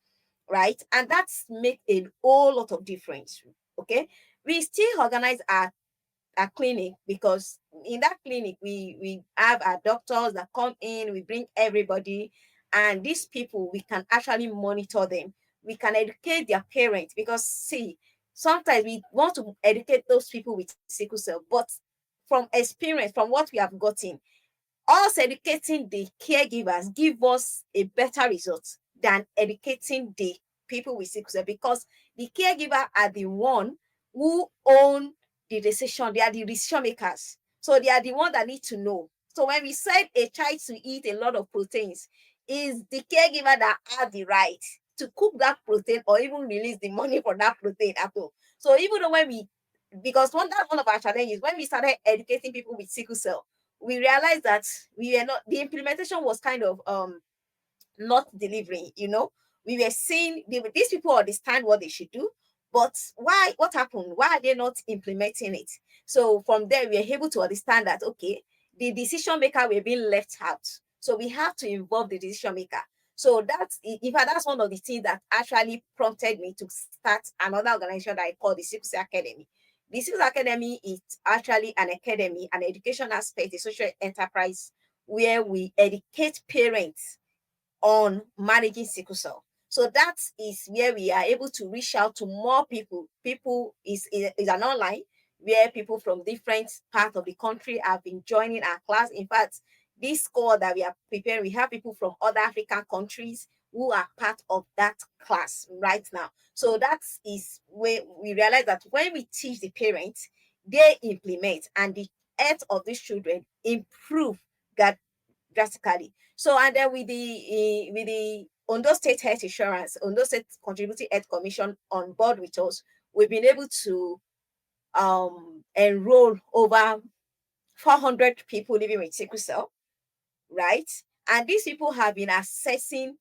right? And that's make a whole lot of difference. Okay. We still organize our clinic because in that clinic we have our doctors that come in, we bring everybody, and these people we can actually monitor them. We can educate their parents because see, sometimes we want to educate those people with sickle cell, but from experience, from what we have gotten, us educating the caregivers give us a better result than educating the people with sickle cell because the caregiver are the one who own the decision. They are the decision makers. So they are the one that need to know. So when we said a child to eat a lot of proteins, is the caregiver that have the right to cook that protein or even release the money for that protein at all. So even though when we, because that's one of our challenges, when we started educating people with sickle cell, we realized that we were not, the implementation was kind of not delivering. We were seeing these people understand what they should do, but what happened, why are they not implementing it? So from there we are able to understand that okay, the decision maker were being left out, so we have to involve the decision maker. So that's, in fact, that's one of the things that actually prompted me to start another organization that I call the Sickle Cell Academy. The Sickle Cell Academy is actually an academy, an education aspect, a social enterprise where we educate parents on managing sickle cell. So that is where we are able to reach out to more people. People is an online where people from different parts of the country have been joining our class. In fact, this course that we are preparing, we have people from other African countries who are part of that class right now. So that is where we realize that when we teach the parents, they implement, and the health of these children improve that drastically. So, and then with the Ondo State Health Insurance, Ondo State Contributing Health Commission on board with us, we've been able to enroll over 400 people living with sickle cell, right? And these people have been assessing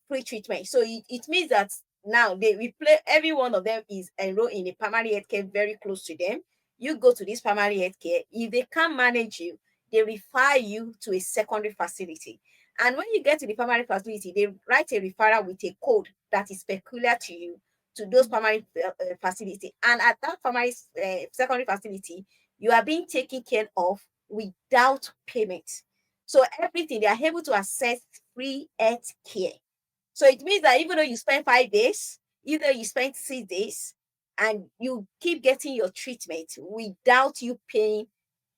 free treatment. So it means that now we play, every one of them is enrolled in a primary health care very close to them. You go to this primary health care. If they can't manage you, they refer you to a secondary facility. And when you get to the primary facility, they write a referral with a code that is peculiar to you, to those primary facility. And at that primary secondary facility, you are being taken care of without payment. So everything, they are able to access free health care. So it means that even though you spend 5 days, either you spend 6 days, and you keep getting your treatment without you paying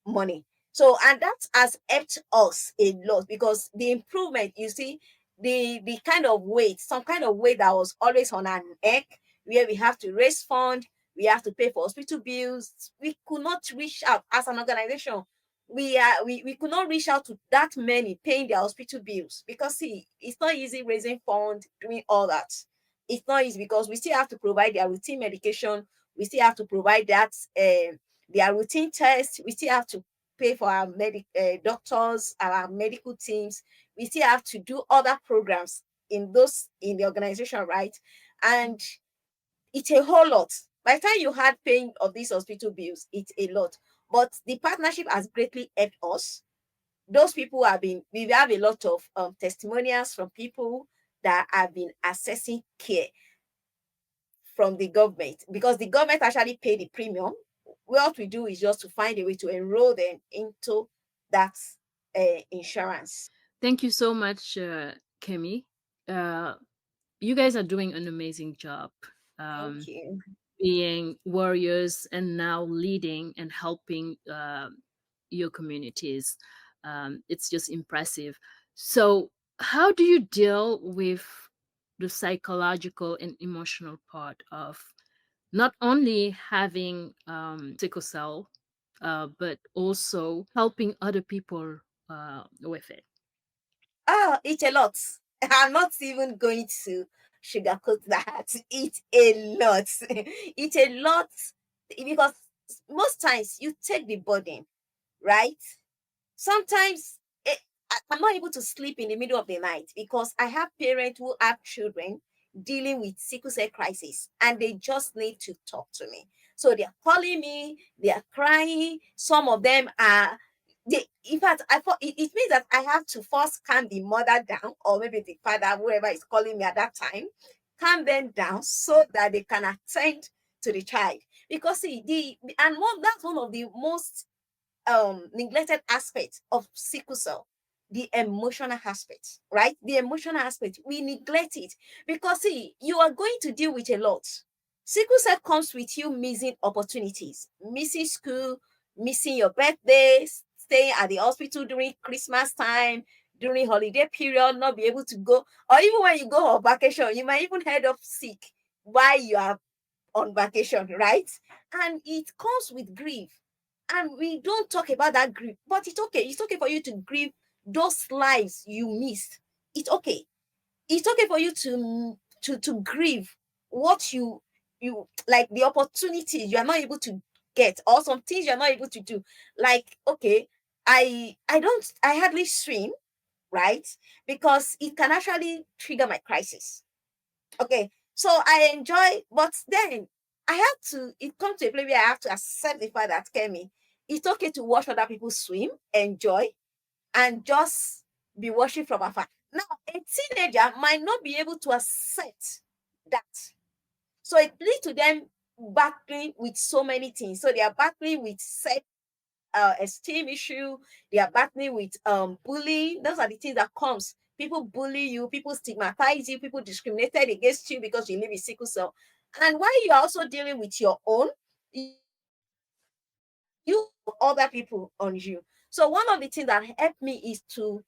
money. So, and that has helped us a lot because the improvement, you see, the kind of weight, some kind of weight that was always on an neck, where we have to raise fund, we have to pay for hospital bills. We could not reach out as an organization. We could not reach out to that many paying their hospital bills because see, it's not easy raising funds, doing all that. It's not easy because we still have to provide their routine medication. We still have to provide that their routine tests. We still have to pay for our doctors, our medical teams. We still have to do other programs in the organization, right? And it's a whole lot. By the time you had paying of these hospital bills, it's a lot. But the partnership has greatly helped us. Those people we have a lot of testimonials from people that have been accessing care from the government because the government actually pay the premium. What we do is just to find a way to enroll them into that insurance. Thank you so much, Kemi. Uh, you guys are doing an amazing job. Thank Um, you. being warriors and now leading and helping your communities. It's just impressive. So, how do you deal with the psychological and emotional part of not only having sickle cell, but also helping other people with it? Oh, it's a lot. I'm not even going to sugarcoat that. It's a lot. It's a lot because most times you take the burden, right? Sometimes I'm not able to sleep in the middle of the night because I have parents who have children dealing with sickle cell crisis and they just need to talk to me. So they're calling me, they are crying. Some of them are in fact, I thought it means that I have to first calm the mother down, or maybe the father, whoever is calling me at that time, calm them down so that they can attend to the child. Because see, that's one of the most neglected aspect of sickle cell, the emotional aspect, right? The emotional aspect, we neglect it because see, you are going to deal with a lot. Sickle cell comes with you missing opportunities, missing school, missing your birthdays, staying at the hospital during Christmas time, during holiday period, not be able to go, or even when you go on vacation, you might even head up sick while you are on vacation, right? And it comes with grief. And we don't talk about that grief, but it's okay. It's okay for you to grieve those lives you missed. It's okay. It's okay for you to grieve what you like, the opportunities you are not able to get, or some things you're not able to do. Like, okay, I hardly swim, right? Because it can actually trigger my crisis. Okay, so I enjoy, but then I have to, it comes to a place where I have to accept the fact that, Kemi, it's okay to watch other people swim, enjoy, and just be watching from afar. Now, a teenager might not be able to accept that. So it leads to them battling with so many things. So they are battling with esteem issue. They are battling with bullying. Those are the things that comes. People bully you, people stigmatize you, people discriminated against you because you live with sickle cell. And while you're also dealing with your own, you other people on you. So one of the things that helped me is to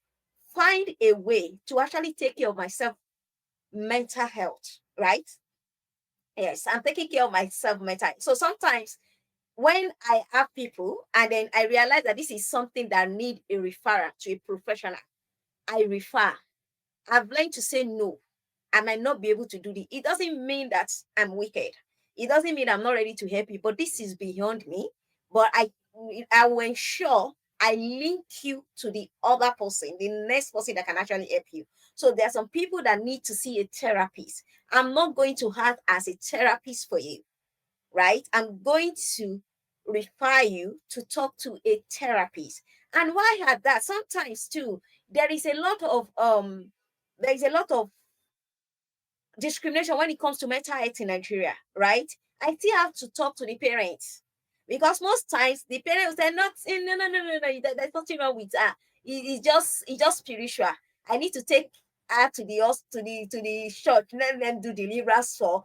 find a way to actually take care of myself mental health, right? Yes, I'm taking care of myself mental. So sometimes when I have people and then I realize that this is something that need a referral to a professional, I refer. I've learned to say no. I might not be able to do it. It doesn't mean that I'm wicked. It doesn't mean I'm not ready to help you, but this is beyond me. But I will ensure I link you to the other person, the next person that can actually help you. So there are some people that need to see a therapist. I'm not going to act as a therapist for you, right? I'm going to refer you to talk to a therapist. And why had that? Sometimes too, there is a lot of there is a lot of discrimination when it comes to mental health in Nigeria, right? I still have to talk to the parents because most times the parents will say, "Not no, no, no, no, no. There's nothing wrong with her. It's just spiritual. I need to take her to the church. Let them do deliverance for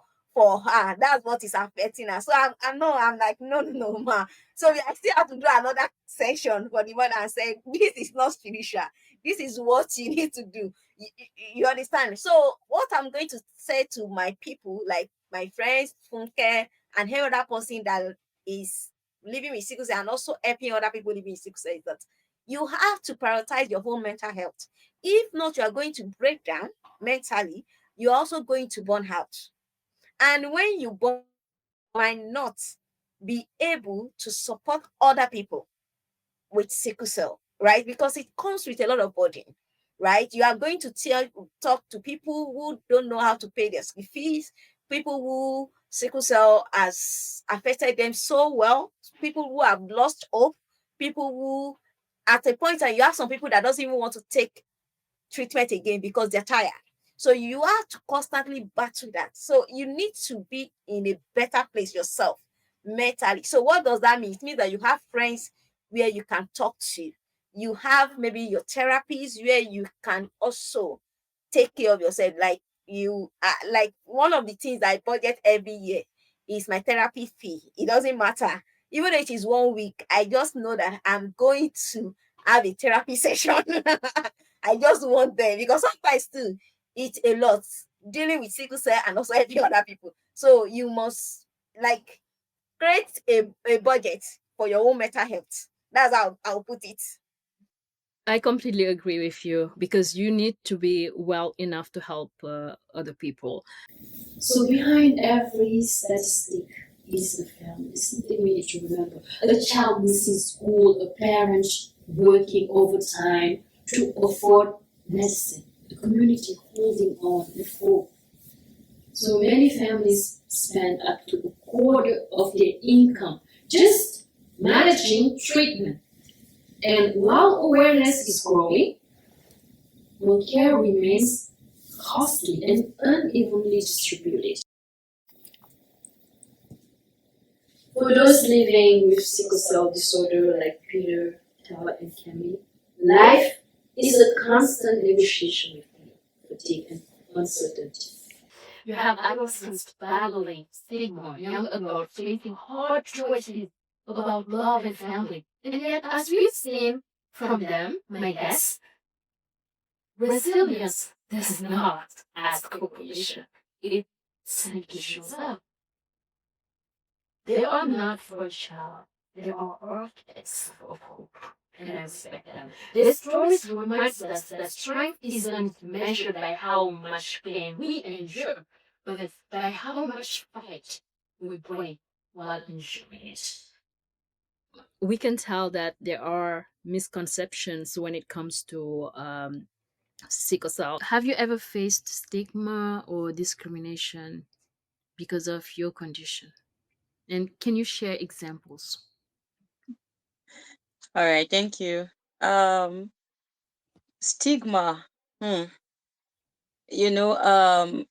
her. That's what is affecting her." So I'm like, no, no, no, ma. So I still have to do another session for the mother and say, this is not spiritual. This is what you need to do. You understand? So what I'm going to say to my people, like my friends, Funke, and every other person that is living with sickle cell and also helping other people living with sickle cell, is that you have to prioritize your own mental health. If not, you are going to break down mentally. You're also going to burn out. And when you burn, you might not be able to support other people with sickle cell, right? Because it comes with a lot of burden, right? You are going to talk to people who don't know how to pay their school fees, people who sickle cell has affected them so well, people who have lost hope, people who at a point, and you have some people that doesn't even want to take treatment again because they're tired. So you have to constantly battle that. So you need to be in a better place yourself mentally. So what does that mean? It means that you have friends where you can talk to. You have maybe your therapies where you can also take care of yourself. Like like one of the things I budget every year is my therapy fee. It doesn't matter. Even if it is 1 week, I just know that I'm going to have a therapy session. I just want them because sometimes too, it's a lot dealing with sickle cell and also helping other people. So you must like create a budget for your own mental health. That's how I'll put it. I completely agree with you because you need to be well enough to help other people. So behind every statistic is a family. Something we need to remember. A child missing school, a parent working overtime to afford medicine, the community holding on with hope. So many families spend up to a quarter of their income just managing treatment. And while awareness is growing, care remains costly and unevenly distributed. For those living with sickle cell disorder like Peter, Tella, and Kemi, life is a constant negotiation with pain, fatigue, and uncertainty. You have adolescents battling stigma, young adults facing hard choices about love and family. And yet, as we've seen from them, my guests, resilience does not ask for permission. It simply shows up. They are not fragile. They are architects of hope. And I respect them. Their stories reminds us that strength isn't measured by how much pain we endure, but it's by how much fight we bring while enduring it. We can tell that there are misconceptions when it comes to sickle cell. Have you ever faced stigma or discrimination because of your condition? And can you share examples? All right, thank you. Um, Stigma. Hmm. You know,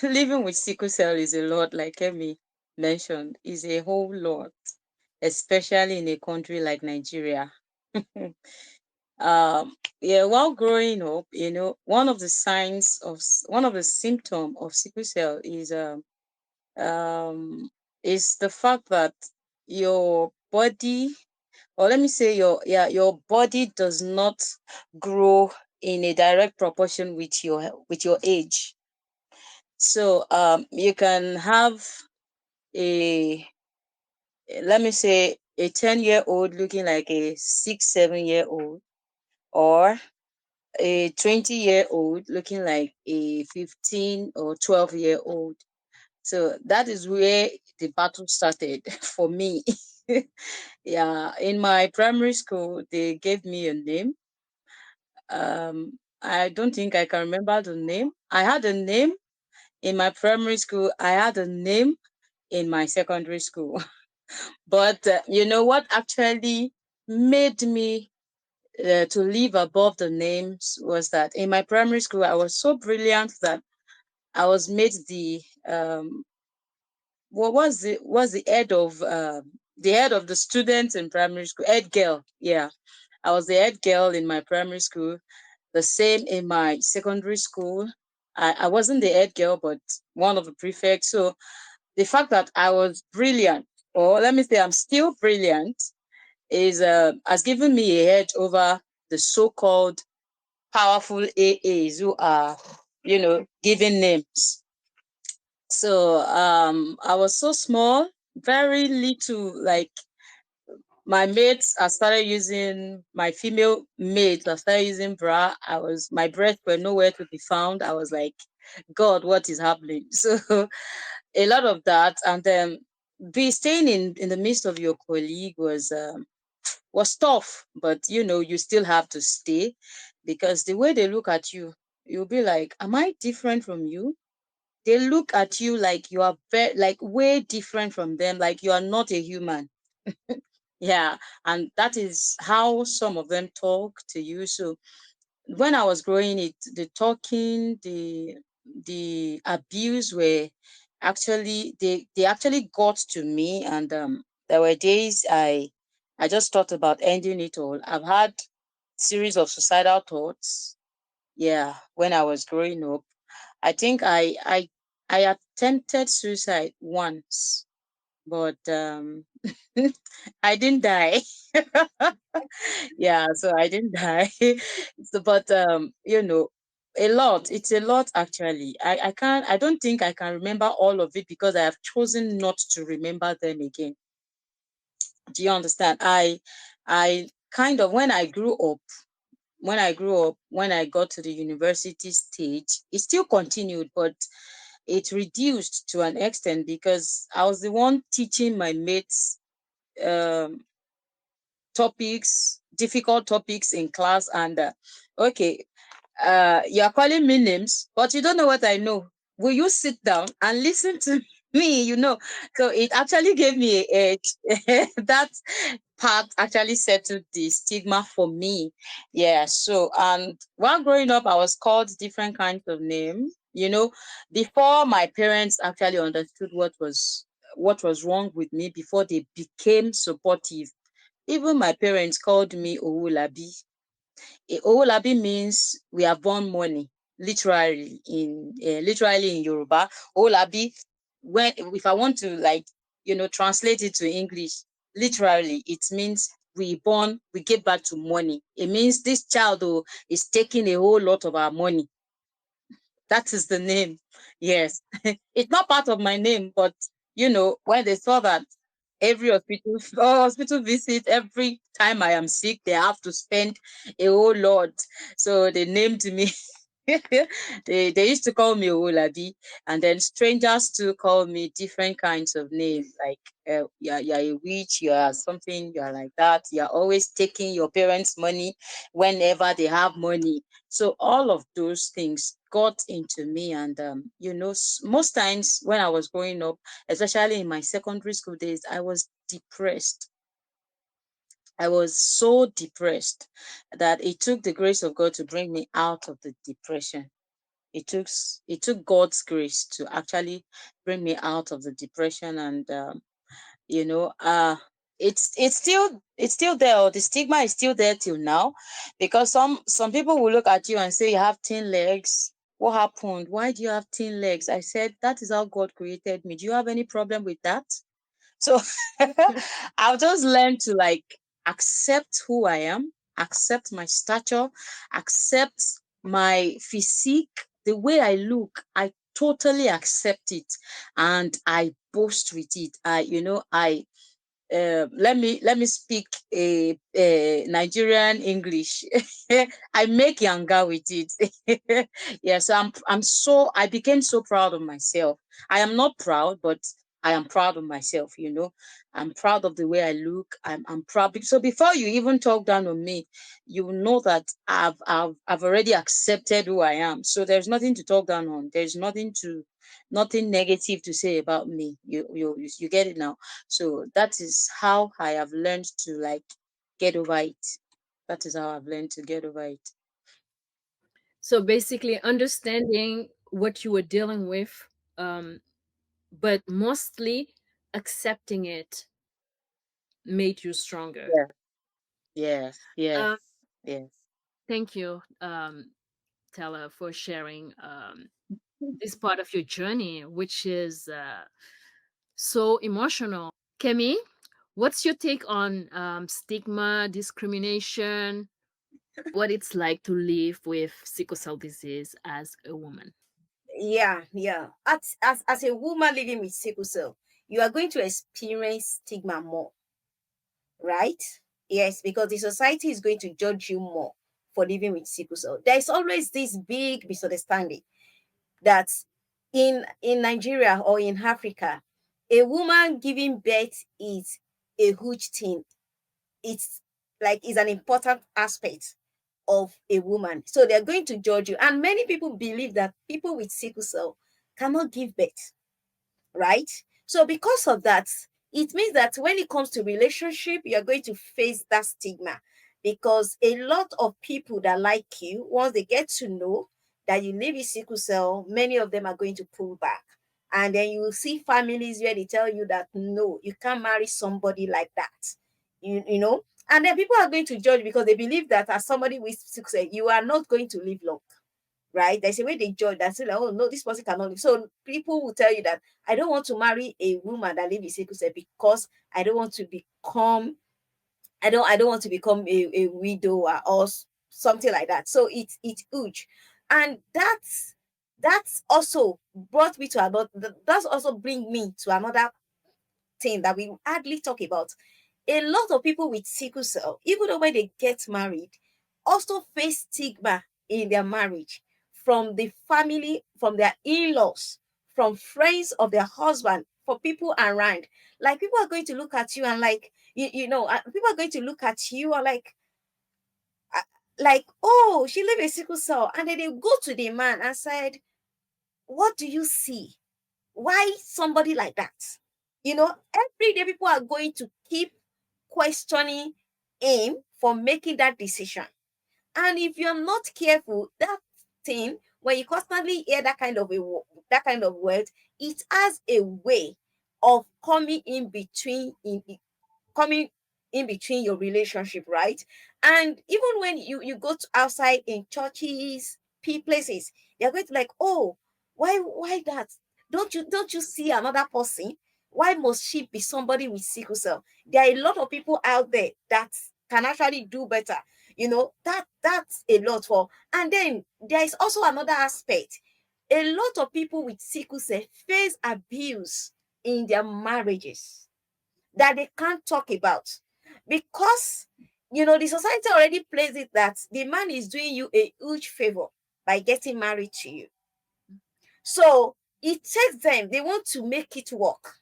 living with sickle cell is a lot, like Kemi mentioned, is a whole lot, especially in a country like Nigeria. Yeah, while growing up, one of the signs of one of the symptom of sickle cell um is the fact that your body, or let me say your body does not grow in a direct proportion with your age. So you can have a, let me say, a 10-year-old looking like a 6 7 year old, or a 20-year-old looking like a 15 or 12-year-old. So that is where the battle started for me. Yeah, in my primary school, they gave me a name. I don't think I can remember the name. I had a name in my primary school. I had a name in my secondary school. But you know what actually made me to live above the names was that in my primary school, I was so brilliant that I was made what was the head of the students in primary school, head girl. Yeah, I was the head girl in my primary school. The same in my secondary school. I wasn't the head girl, but one of the prefects. So the fact that I was brilliant, or let me say I'm still brilliant, is has given me a edge over the so-called powerful AAs who are, giving names. So I was so small, very little. Like my mates, I started using my female mates. I started using bra. My breasts were nowhere to be found. I was like, God, what is happening? So a lot of that, and then be staying in the midst of your colleague was tough, but you still have to stay, because the way they look at you, you'll be like, am I different from you? They look at you like you are like way different from them, like you are not a human. Yeah, and that is how some of them talk to you. So when I was growing, the talking, the abuse were actually, they actually got to me. And there were days I just thought about ending it all. I've had series of suicidal thoughts. Yeah, when I was growing up, I think I attempted suicide once, but I didn't die. Yeah, so I didn't die. So, but a lot. It's a lot actually. I don't think I can remember all of it because I have chosen not to remember them again. Do you understand? I kind of, when I got to the university stage, it still continued, but it reduced to an extent because I was the one teaching my mates um, topics, difficult topics in class. And okay, you're calling me names, but you don't know what I know. Will you sit down and listen to me? So it actually gave me a edge. That part actually settled the stigma for me. Yeah. So, and while growing up, I was called different kinds of names. Before my parents actually understood what was wrong with me, before they became supportive. Even my parents called me Owulabi. Owolabi means we have born money, literally in Yoruba. Owolabi, when if I want to translate it to English, literally it means we give back to money. It means this child is taking a whole lot of our money. That is the name. Yes. It's not part of my name, but when they saw that every hospital visit, every time I am sick, they have to spend a whole lot. So they named me. They used to call me Owolabi, and then strangers too call me different kinds of names, like you're a witch, you are something, you are like that, you're always taking your parents' money whenever they have money. So all of those things got into me, and most times when I was growing up, especially in my secondary school days, I was depressed. I was so depressed that it took the grace of God to bring me out of the depression. It took God's grace to actually bring me out of the depression, and you know it's still there, or the stigma is still there till now, because some people will look at you and say you have thin legs. What happened? Why do you have thin legs? I said that is how God created me. Do you have any problem with that? So I've just learned to accept who I am, accept my stature, accept my physique, the way I look. I totally accept it, and I boast with it. Let me speak a Nigerian English. I make yanga with it. Yeah, so I became so proud of myself. I am not proud, but I am proud of myself. I'm proud of the way I look. I'm proud. So before you even talk down on me, you will know that I've already accepted who I am. So there's nothing to talk down on. There's nothing negative to say about me. You get it now. So that is how I have learned to get over it. That is how I've learned to get over it. So basically, understanding what you were dealing with, um, but mostly accepting it made you stronger. Yeah. Yes. Yes. Um, Yes. thank you, Tella, for sharing this part of your journey, which is so emotional. Kemi, what's your take on stigma, discrimination, what it's like to live with sickle cell disease as a woman? Yeah. As a woman living with sickle cell, you are going to experience stigma more, right? Yes, because the society is going to judge you more for living with sickle cell. There is always this big misunderstanding that in Nigeria or in Africa, a woman giving birth is a huge thing. It's like is an important aspect of a woman. So they're going to judge you. And many people believe that people with sickle cell cannot give birth, right? So because of that, it means that when it comes to relationship, you're going to face that stigma because a lot of people that like you, once they get to know that you live with sickle cell, many of them are going to pull back. And then you will see families where they tell you that no, you can't marry somebody like that. You know, and then people are going to judge because they believe that as somebody with sickle cell, you are not going to live long, right? There's a way they judge that say, like, oh no, this person cannot live. So people will tell you that I don't want to marry a woman that lives with sickle cell because I don't want to become I don't want to become a widower or something like that. So it's huge. And that's also brought me to another that's also bring me to another thing that we hardly talk about. a lot of people with sickle cell, even though when they get married, also face stigma in their marriage from the family, from their in-laws, from friends of their husband, for people around. Like people are going to look at you and like, people are going to look at you and uh, like, oh, she live a sickle cell. And then they go to the man and said, what do you see? Why somebody like that? Every day people are going to keep questioning him for making that decision. And if you're not careful, that thing, when you constantly hear that kind of word, it has a way of coming in between your relationship, right? And even when you go to outside in churches, places, they're going to like, oh, why that? Don't you see another person? Why must she be somebody with sickle cell? There are a lot of people out there that can actually do better. That's a lot for. And then there is also another aspect. A lot of people with sickle cell face abuse in their marriages that they can't talk about, because the society already plays it that the man is doing you a huge favor by getting married to you. So it takes them, they want to make it work,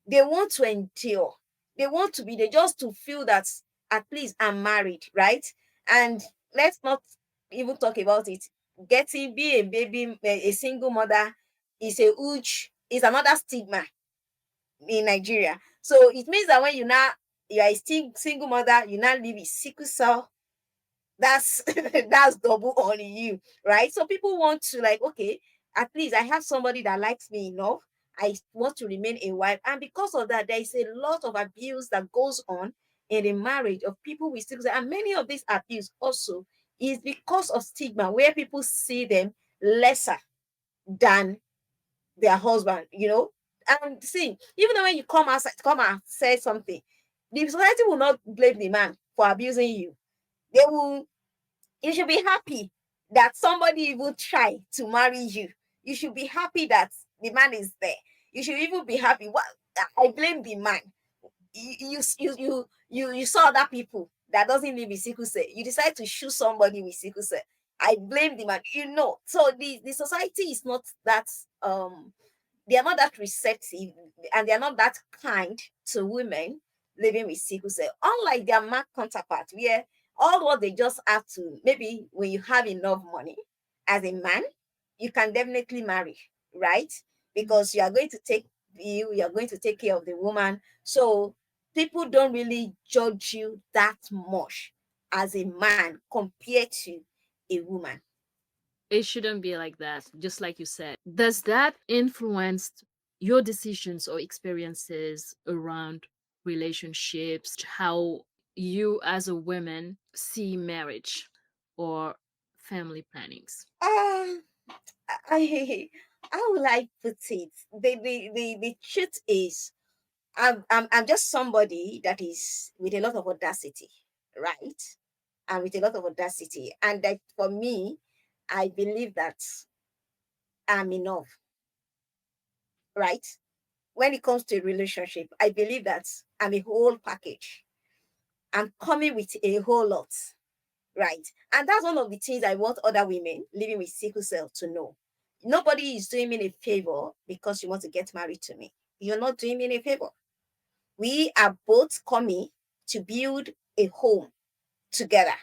they want to endure, they just to feel that at least I'm married, right? And let's not even talk about it. Getting being a baby, a single mother, is another stigma in Nigeria. So it means that when you are a single mother, you now live with sickle cell, that's that's double on you, right? So people want to like, okay, at least I have somebody that likes me enough. I want to remain a wife. And because of that, there is a lot of abuse that goes on in the marriage of people with sickle cell. And many of this abuse also is because of stigma, where people see them lesser than their husband. And see, even when you come outside, come and say something, the society will not blame the man for abusing you. They will, you should be happy that somebody will try to marry you. You should be happy that the man is there. You should even be happy. What, I blame the man. You saw other people that doesn't live with sickle cell. You decide to shoot somebody with sickle cell. I blame the man. So the society is not that they are not that receptive, and they are not that kind to women living with sickle cell. Unlike their mark counterpart, where all what they just have to, maybe when you have enough money as a man, you can definitely marry, right? Because you are going to take care of the woman. So people don't really judge you that much as a man compared to a woman. It shouldn't be like that, just like you said. Does that influence your decisions or experiences around relationships, how you as a woman see marriage or family plannings? Uh, I how will I put it? The truth is, I'm just somebody that is with a lot of audacity, right? And with a lot of audacity, and that for me, I believe that I'm enough, right? When it comes to a relationship, I believe that I'm a whole package. I'm coming with a whole lot, right? And that's one of the things I want other women living with sickle cell to know. Nobody is doing me a favor because you want to get married to me. You're not doing me a favor. We are both coming to build a home together.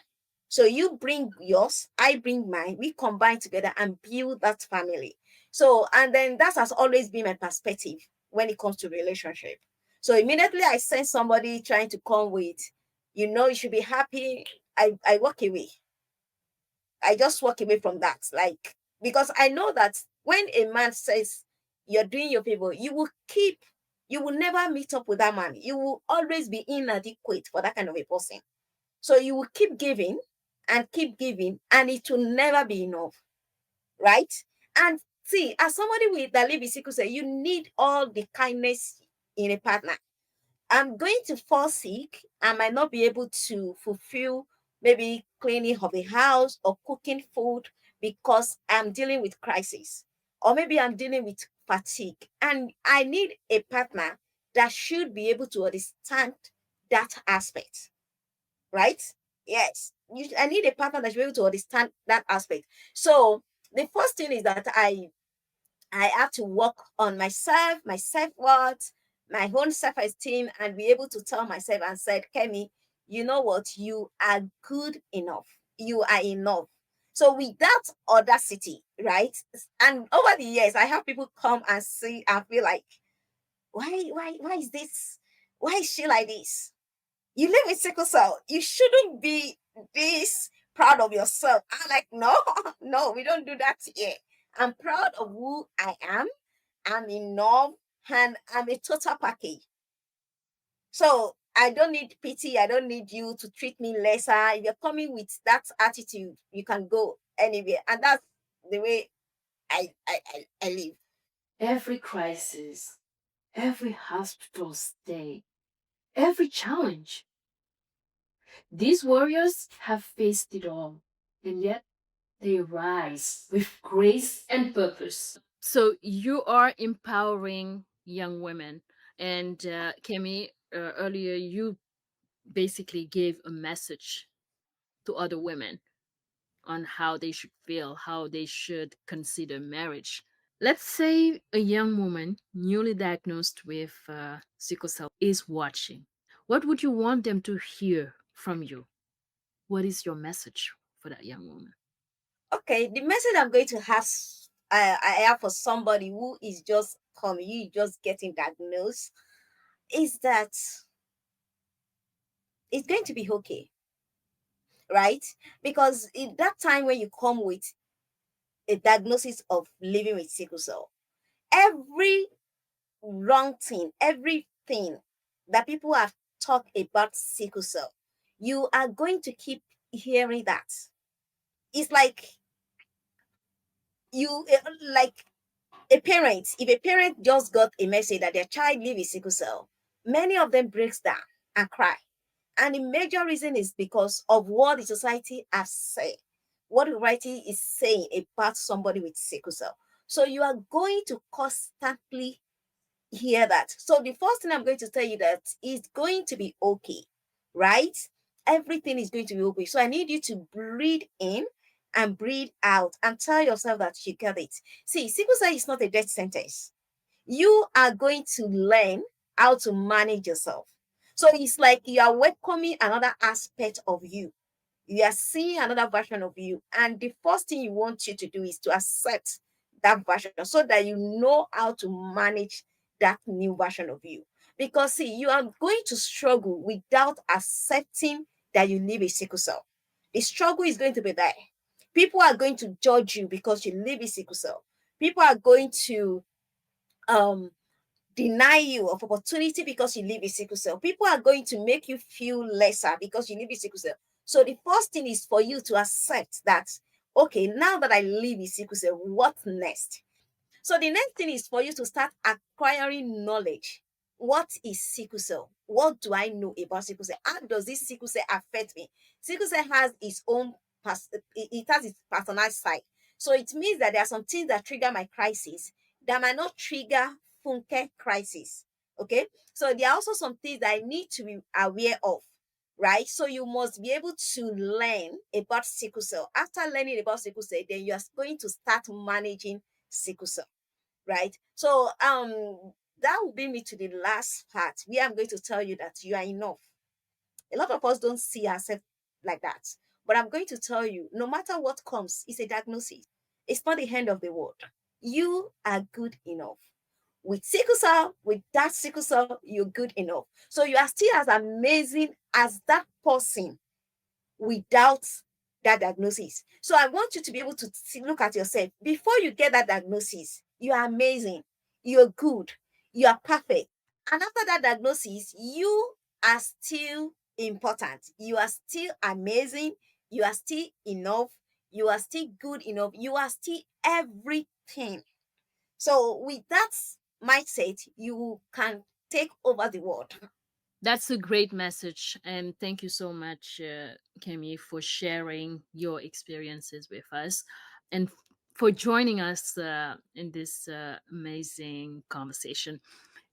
So you bring yours, I bring mine, we combine together and build that family. So, and then that has always been my perspective when it comes to relationship. So immediately I sense somebody trying to come with, you should be happy. I walk away. I just walk away from that. Like, because I know that when a man says you're doing your favor, you will never meet up with that man. You will always be inadequate for that kind of a person. So you will keep giving, and it will never be enough, right? And see, as somebody that live with sickle cell, you need all the kindness in a partner. I'm going to fall sick. I might not be able to fulfill maybe cleaning of the house or cooking food because I'm dealing with crisis, or maybe I'm dealing with fatigue, and I need a partner that should be able to understand that aspect, right? Yes, I need a partner that should be able to understand that aspect. So the first thing is that I have to work on myself, my self-worth, my own self-esteem, and be able to tell myself and said, Kemi, you know what? You are good enough. You are enough. So with that audacity, right? And over the years, I have people come and see and feel like, why is this? Why is she like this? You live with sickle cell. You shouldn't be this proud of yourself. I'm like, no, no, we don't do that here. I'm proud of who I am. I'm enough, and I'm a total package. So I don't need pity. I don't need you to treat me lesser. If you're coming with that attitude, you can go anywhere. And that's the way I live. Every crisis, every hospital stay, every challenge. These warriors have faced it all, and yet they rise with grace and purpose. So you are empowering young women. And Kemi, earlier you basically gave a message to other women on how they should feel, how they should consider marriage. Let's say a young woman newly diagnosed with sickle cell is watching. What would you want them to hear from you? What is your message for that young woman? Okay, the message I'm going to have, I have for somebody who is just coming, you just getting diagnosed, is that it's going to be okay, right? Because in that time when you come with a diagnosis of living with sickle cell, every wrong thing, everything that people have talked about sickle cell, you are going to keep hearing that. It's like like a parent, if a parent just got a message that their child live with sickle cell, many of them breaks down and cry. And the major reason is because of what the society has said, what the society is saying about somebody with sickle cell. So you are going to constantly hear that. So the first thing I'm going to tell you that is going to be okay, right? Everything is going to be okay. So I need you to breathe in and breathe out and tell yourself that you get it. See, sickle cell is not a death sentence. You are going to learn how to manage yourself. So it's like you are welcoming another aspect of you. You are seeing another version of you. And the first thing you want you to do is to accept that version so that you know how to manage that new version of you. Because see, you are going to struggle without accepting that you live a sickle cell. The struggle is going to be there. People are going to judge you because you live a sickle cell. People are going to um deny you of opportunity because you live with sickle cell. People are going to make you feel lesser because you live with sickle cell. So the first thing is for you to accept that, okay, now that I live with sickle cell, what next? So the next thing is for you to start acquiring knowledge. What is sickle cell? What do I know about sickle cell? How does this sickle cell affect me? Sickle cell has its own, it has its personal side. So it means that there are some things that trigger my crisis that might not trigger Funke crisis. Okay. So there are also some things that I need to be aware of, right? So you must be able to learn about sickle cell. After learning about sickle cell, then you are going to start managing sickle cell, right? So that will bring me to the last part where I'm going to tell you that you are enough. A lot of us don't see ourselves like that. But I'm going to tell you, no matter what comes, it's a diagnosis. It's not the end of the world. You are good enough. With sickle cell, with that sickle cell, you're good enough. So you are still as amazing as that person without that diagnosis. So I want you to be able to look at yourself before you get that diagnosis. You are amazing. You're good. You are perfect. And after that diagnosis, you are still important. You are still amazing. You are still enough. You are still good enough. You are still everything. So with that mindset, you can take over the world. That's a great message. And thank you so much, Kemi, for sharing your experiences with us and for joining us in this amazing conversation.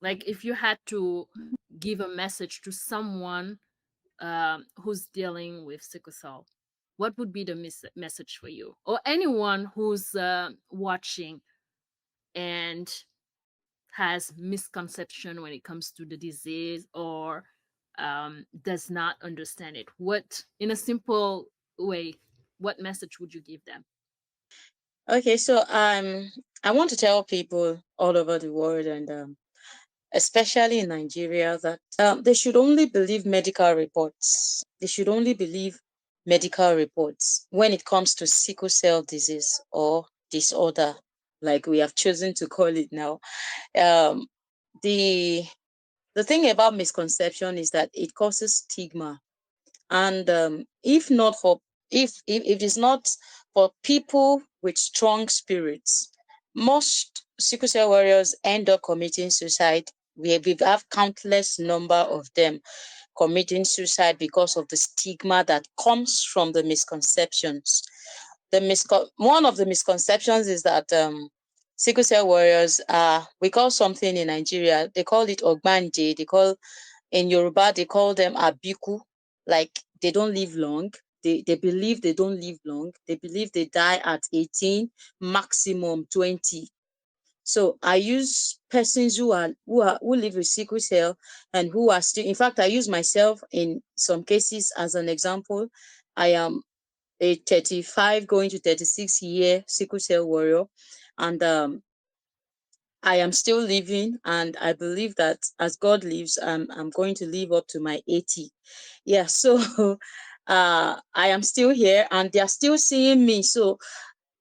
Like if you had to give a message to someone who's dealing with sickle cell, what would be the message for you, or anyone who's watching and has misconception when it comes to the disease, or does not understand it? What, in a simple way, what message would you give them? Okay, so I want to tell people all over the world, and especially in Nigeria, that they should only believe medical reports. They should only believe medical reports when it comes to sickle cell disease or disorder, like we have chosen to call it now. Um, the the thing about misconception is that it causes stigma, and if it's not for people with strong spirits, most sickle cell warriors end up committing suicide. We have countless number of them committing suicide because of the stigma that comes from the misconceptions. One of the misconceptions is that sickle cell warriors are, we call something in Nigeria, they call it ogbanje, in Yoruba, they call them abiku, like they don't live long. They believe they don't live long. They believe they die at 18, maximum 20. So I use persons who live with sickle cell and who are still, in fact, I use myself in some cases as an example. I am a 35 going to 36-year sickle cell warrior, and I am still living, and I believe that as God lives, I'm going to live up to my 80. Yeah, so I am still here, and they are still seeing me. So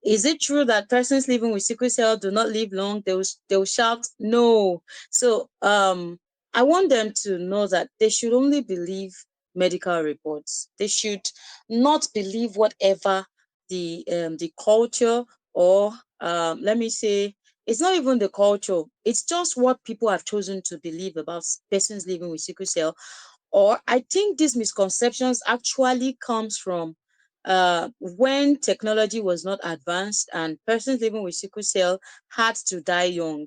is it true that persons living with sickle cell do not live long? They will shout no. So I want them to know that they should only believe medical reports. They should not believe whatever the culture, or let me say, it's not even the culture. It's just what people have chosen to believe about persons living with sickle cell. Or I think these misconceptions actually comes from when technology was not advanced and persons living with sickle cell had to die young,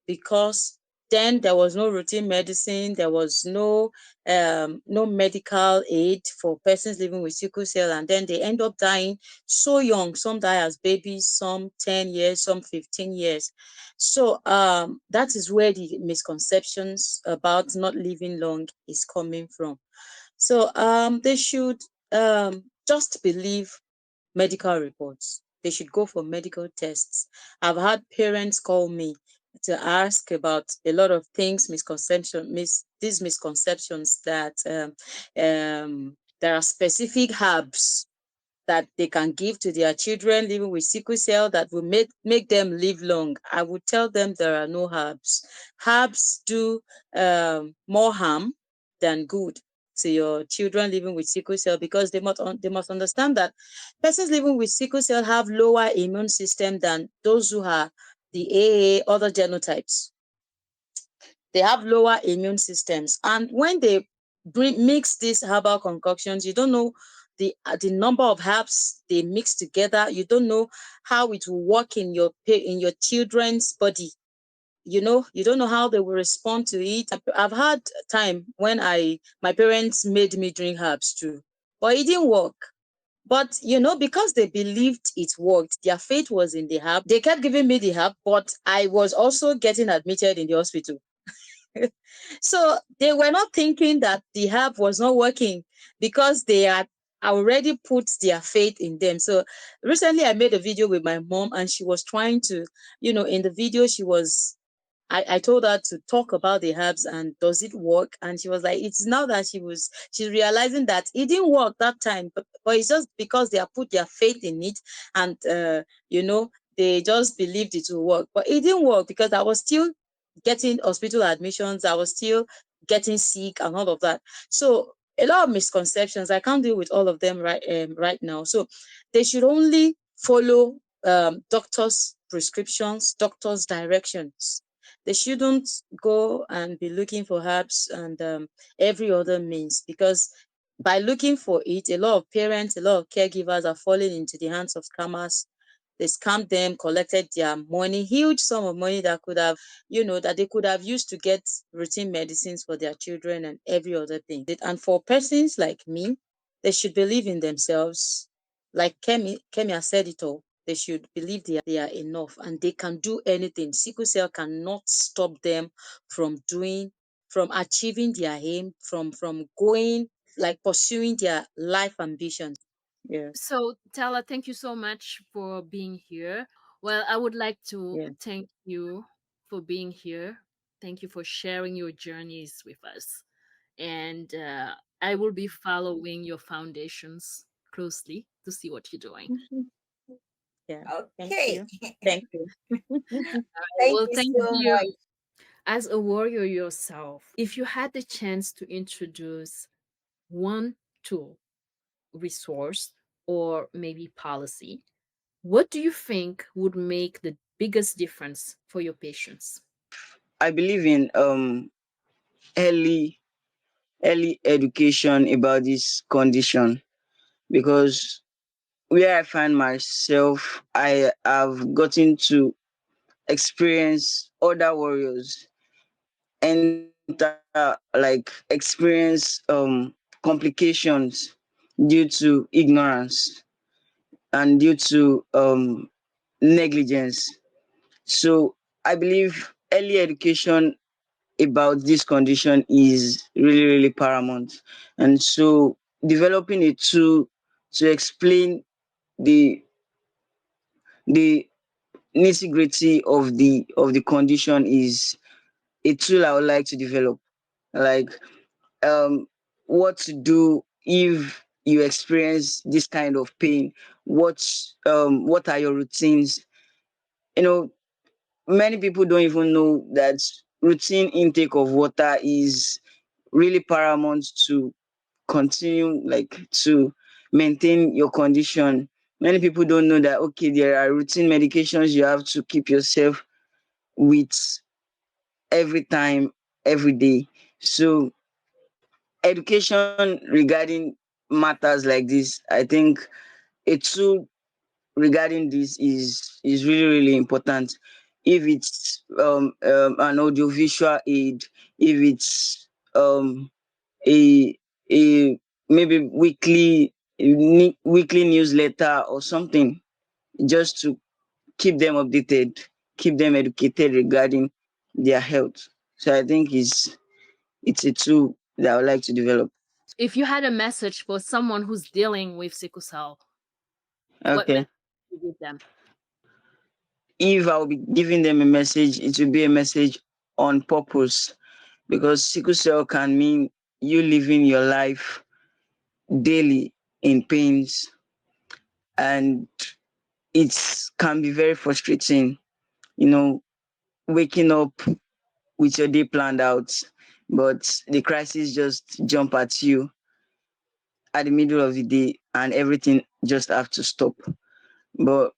because then there was no routine medicine, there was no medical aid for persons living with sickle cell, and then they end up dying so young. Some die as babies, some 10 years, some 15 years. So that is where the misconceptions about not living long is coming from. So they should just believe medical reports. They should go for medical tests. I've had parents call me to ask about a lot of things, these misconceptions, that there are specific herbs that they can give to their children living with sickle cell that will make them live long. I would tell them there are no herbs. Herbs do more harm than good to your children living with sickle cell, because they must understand that persons living with sickle cell have lower immune system than those who are the AA, other genotypes. They have lower immune systems, and when they mix these herbal concoctions, you don't know the number of herbs they mix together. You don't know how it will work in your children's body. You don't know how they will respond to it. I've had time when my parents made me drink herbs too, but it didn't work. But because they believed it worked, their faith was in the herb. They kept giving me the herb, but I was also getting admitted in the hospital. So they were not thinking that the herb was not working, because they had already put their faith in them. So recently I made a video with my mom, and she was trying to, in the video I told her to talk about the herbs and does it work? And she was like, it's now that she's realizing that it didn't work that time, but it's just because they have put their faith in it, and they just believed it will work. But it didn't work, because I was still getting hospital admissions, I was still getting sick and all of that. So a lot of misconceptions. I can't deal with all of them right now. So they should only follow doctors' prescriptions, doctors' directions. They shouldn't go and be looking for herbs and every other means, because by looking for it, a lot of parents, a lot of caregivers are falling into the hands of scammers, They scammed them, collected their money, huge sum of money that could have, that they could have used to get routine medicines for their children and every other thing. And for persons like me, they should believe in themselves. Like Kemi has said it all. They should believe they are enough and they can do anything. Sickle cell cannot stop them from achieving their aim, from going, like pursuing their life ambitions. Yeah, So, Tella, thank you so much for being here. Well, I would like to yeah. thank you for being here. Thank you for sharing your journeys with us. And I will be following your foundations closely to see what you're doing. Mhm. Yeah. Thank Okay. you. Thank you. Thank Well, you thank so you. much. As a warrior yourself, if you had the chance to introduce one tool, resource, or maybe policy, what do you think would make the biggest difference for your patients? I believe in early early education about this condition, because where I find myself, I have gotten to experience other warriors enter, like experience complications due to ignorance and due to negligence. So I believe early education about this condition is really, really paramount. And so developing a tool to explain the the nitty gritty of the condition is a tool I would like to develop. Like um what to do if you experience this kind of pain, what are your routines. You know, many people don't even know that routine intake of water is really paramount to continue, like to maintain your condition. Many people don't know that okay, there are routine medications you have to keep yourself with every time, every day. So education regarding matters like this, I think a tool regarding this is really, really important. If it's an audiovisual aid, if it's a a maybe weekly newsletter or something, just to keep them updated, keep them educated regarding their health. So I think it's a tool that I would like to develop. If you had a message for someone who's dealing with sickle cell, what Okay. message would you give them? If I'll be giving them a message, it will be a message on purpose, because sickle cell can mean you living your life daily in pains, and it can be very frustrating, you know, waking up with your day planned out, but the crisis just jump at you at the middle of the day and everything just have to stop. But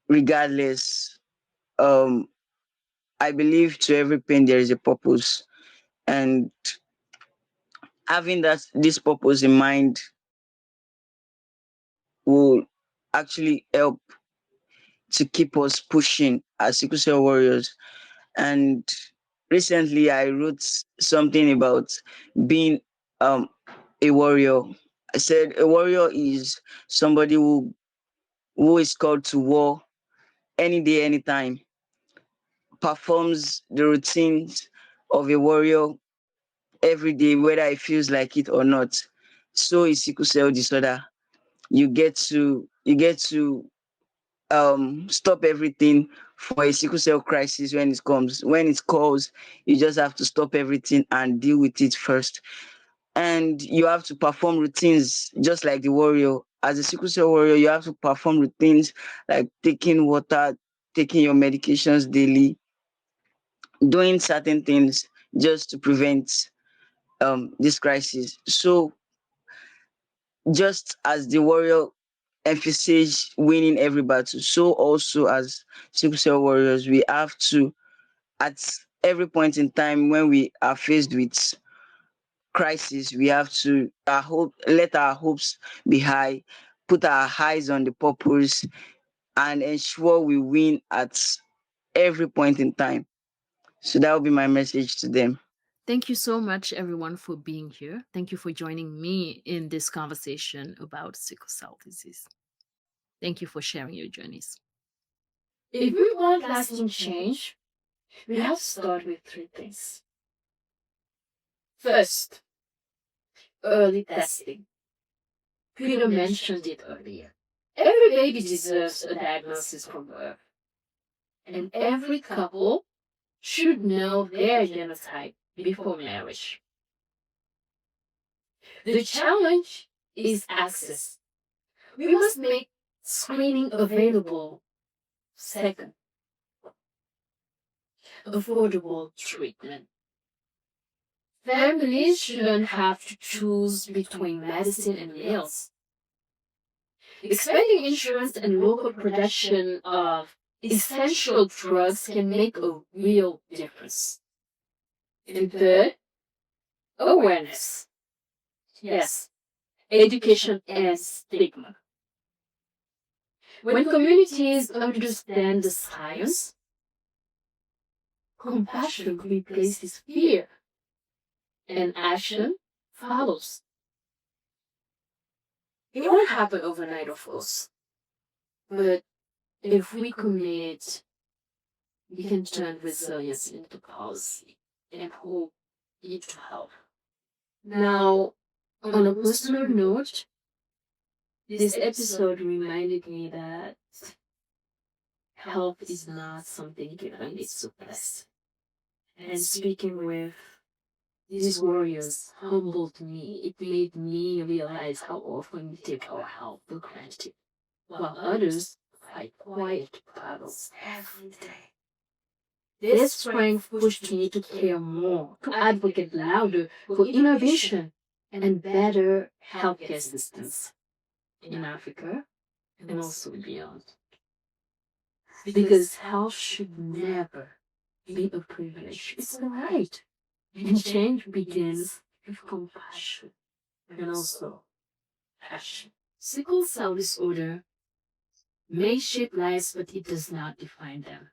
regardless, um, I believe to every pain there is a purpose, and having that this purpose in mind will actually help to keep us pushing as sickle cell warriors. And recently I wrote something about being um a warrior. I said a warrior is somebody who is called to war any day, anytime, performs the routines of a warrior every day, whether it feels like it or not. So is sickle cell disorder. You get to stop everything for a sickle cell crisis when it comes. When it calls, you just have to stop everything and deal with it first. And you have to perform routines just like the warrior. As a sickle cell warrior, you have to perform routines like taking water, taking your medications daily, doing certain things just to prevent this crisis. So just as the warrior emphasizes winning every battle, so also as sickle cell warriors, we have to, at every point in time when we are faced with crisis, we have to let our hopes be high, put our eyes on the purpose, and ensure we win at every point in time. So that will be my message to them. Thank you so much, everyone, for being here. Thank you for joining me in this conversation about sickle cell disease. Thank you for sharing your journeys. If we want lasting change, we have to start with 3 things. First, early testing. Peter mentioned it earlier. Every baby deserves a diagnosis from birth. And every couple should know their genotype before marriage. The challenge is access. We must make screening available. Second, affordable treatment. Families shouldn't have to choose between medicine and meals. Expanding insurance and local production of essential drugs can make a real difference. And third, awareness. Yes, education and stigma. When communities understand the science, compassion replaces fear, and action follows. It won't happen overnight, of course, but if we commit, we can turn resilience into policy and hope into help. Now, on a personal note, this episode reminded me that help is not something given, it's a blessing. And speaking with these warriors humbled me. It made me realize how often we take our help for granted, while others fight quiet battles every day. Their strength pushed me to care more, to advocate louder for innovation and better healthcare systems in Africa and also beyond. Because health should never be a privilege, it's a right. And change begins with compassion and also passion. Sickle cell disorder may shape lives, but it does not define them.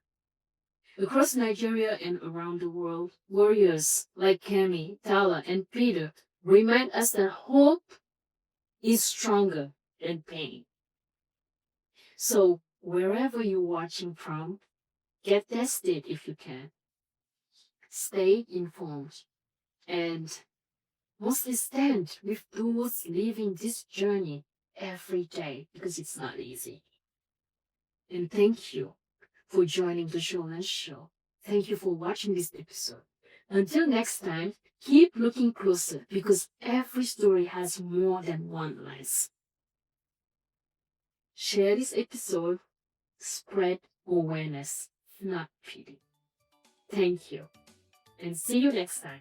Across Nigeria and around the world, warriors like Kemi, Tella, and Peter remind us that hope is stronger than pain. So, wherever you're watching from, get tested if you can. Stay informed. And mostly stand with those living this journey every day because it's not easy. And thank you for joining the Jolan Show. Thank you for watching this episode. Until next time, keep looking closer because every story has more than one lens. Share this episode, spread awareness, not pity. Thank you, and see you next time.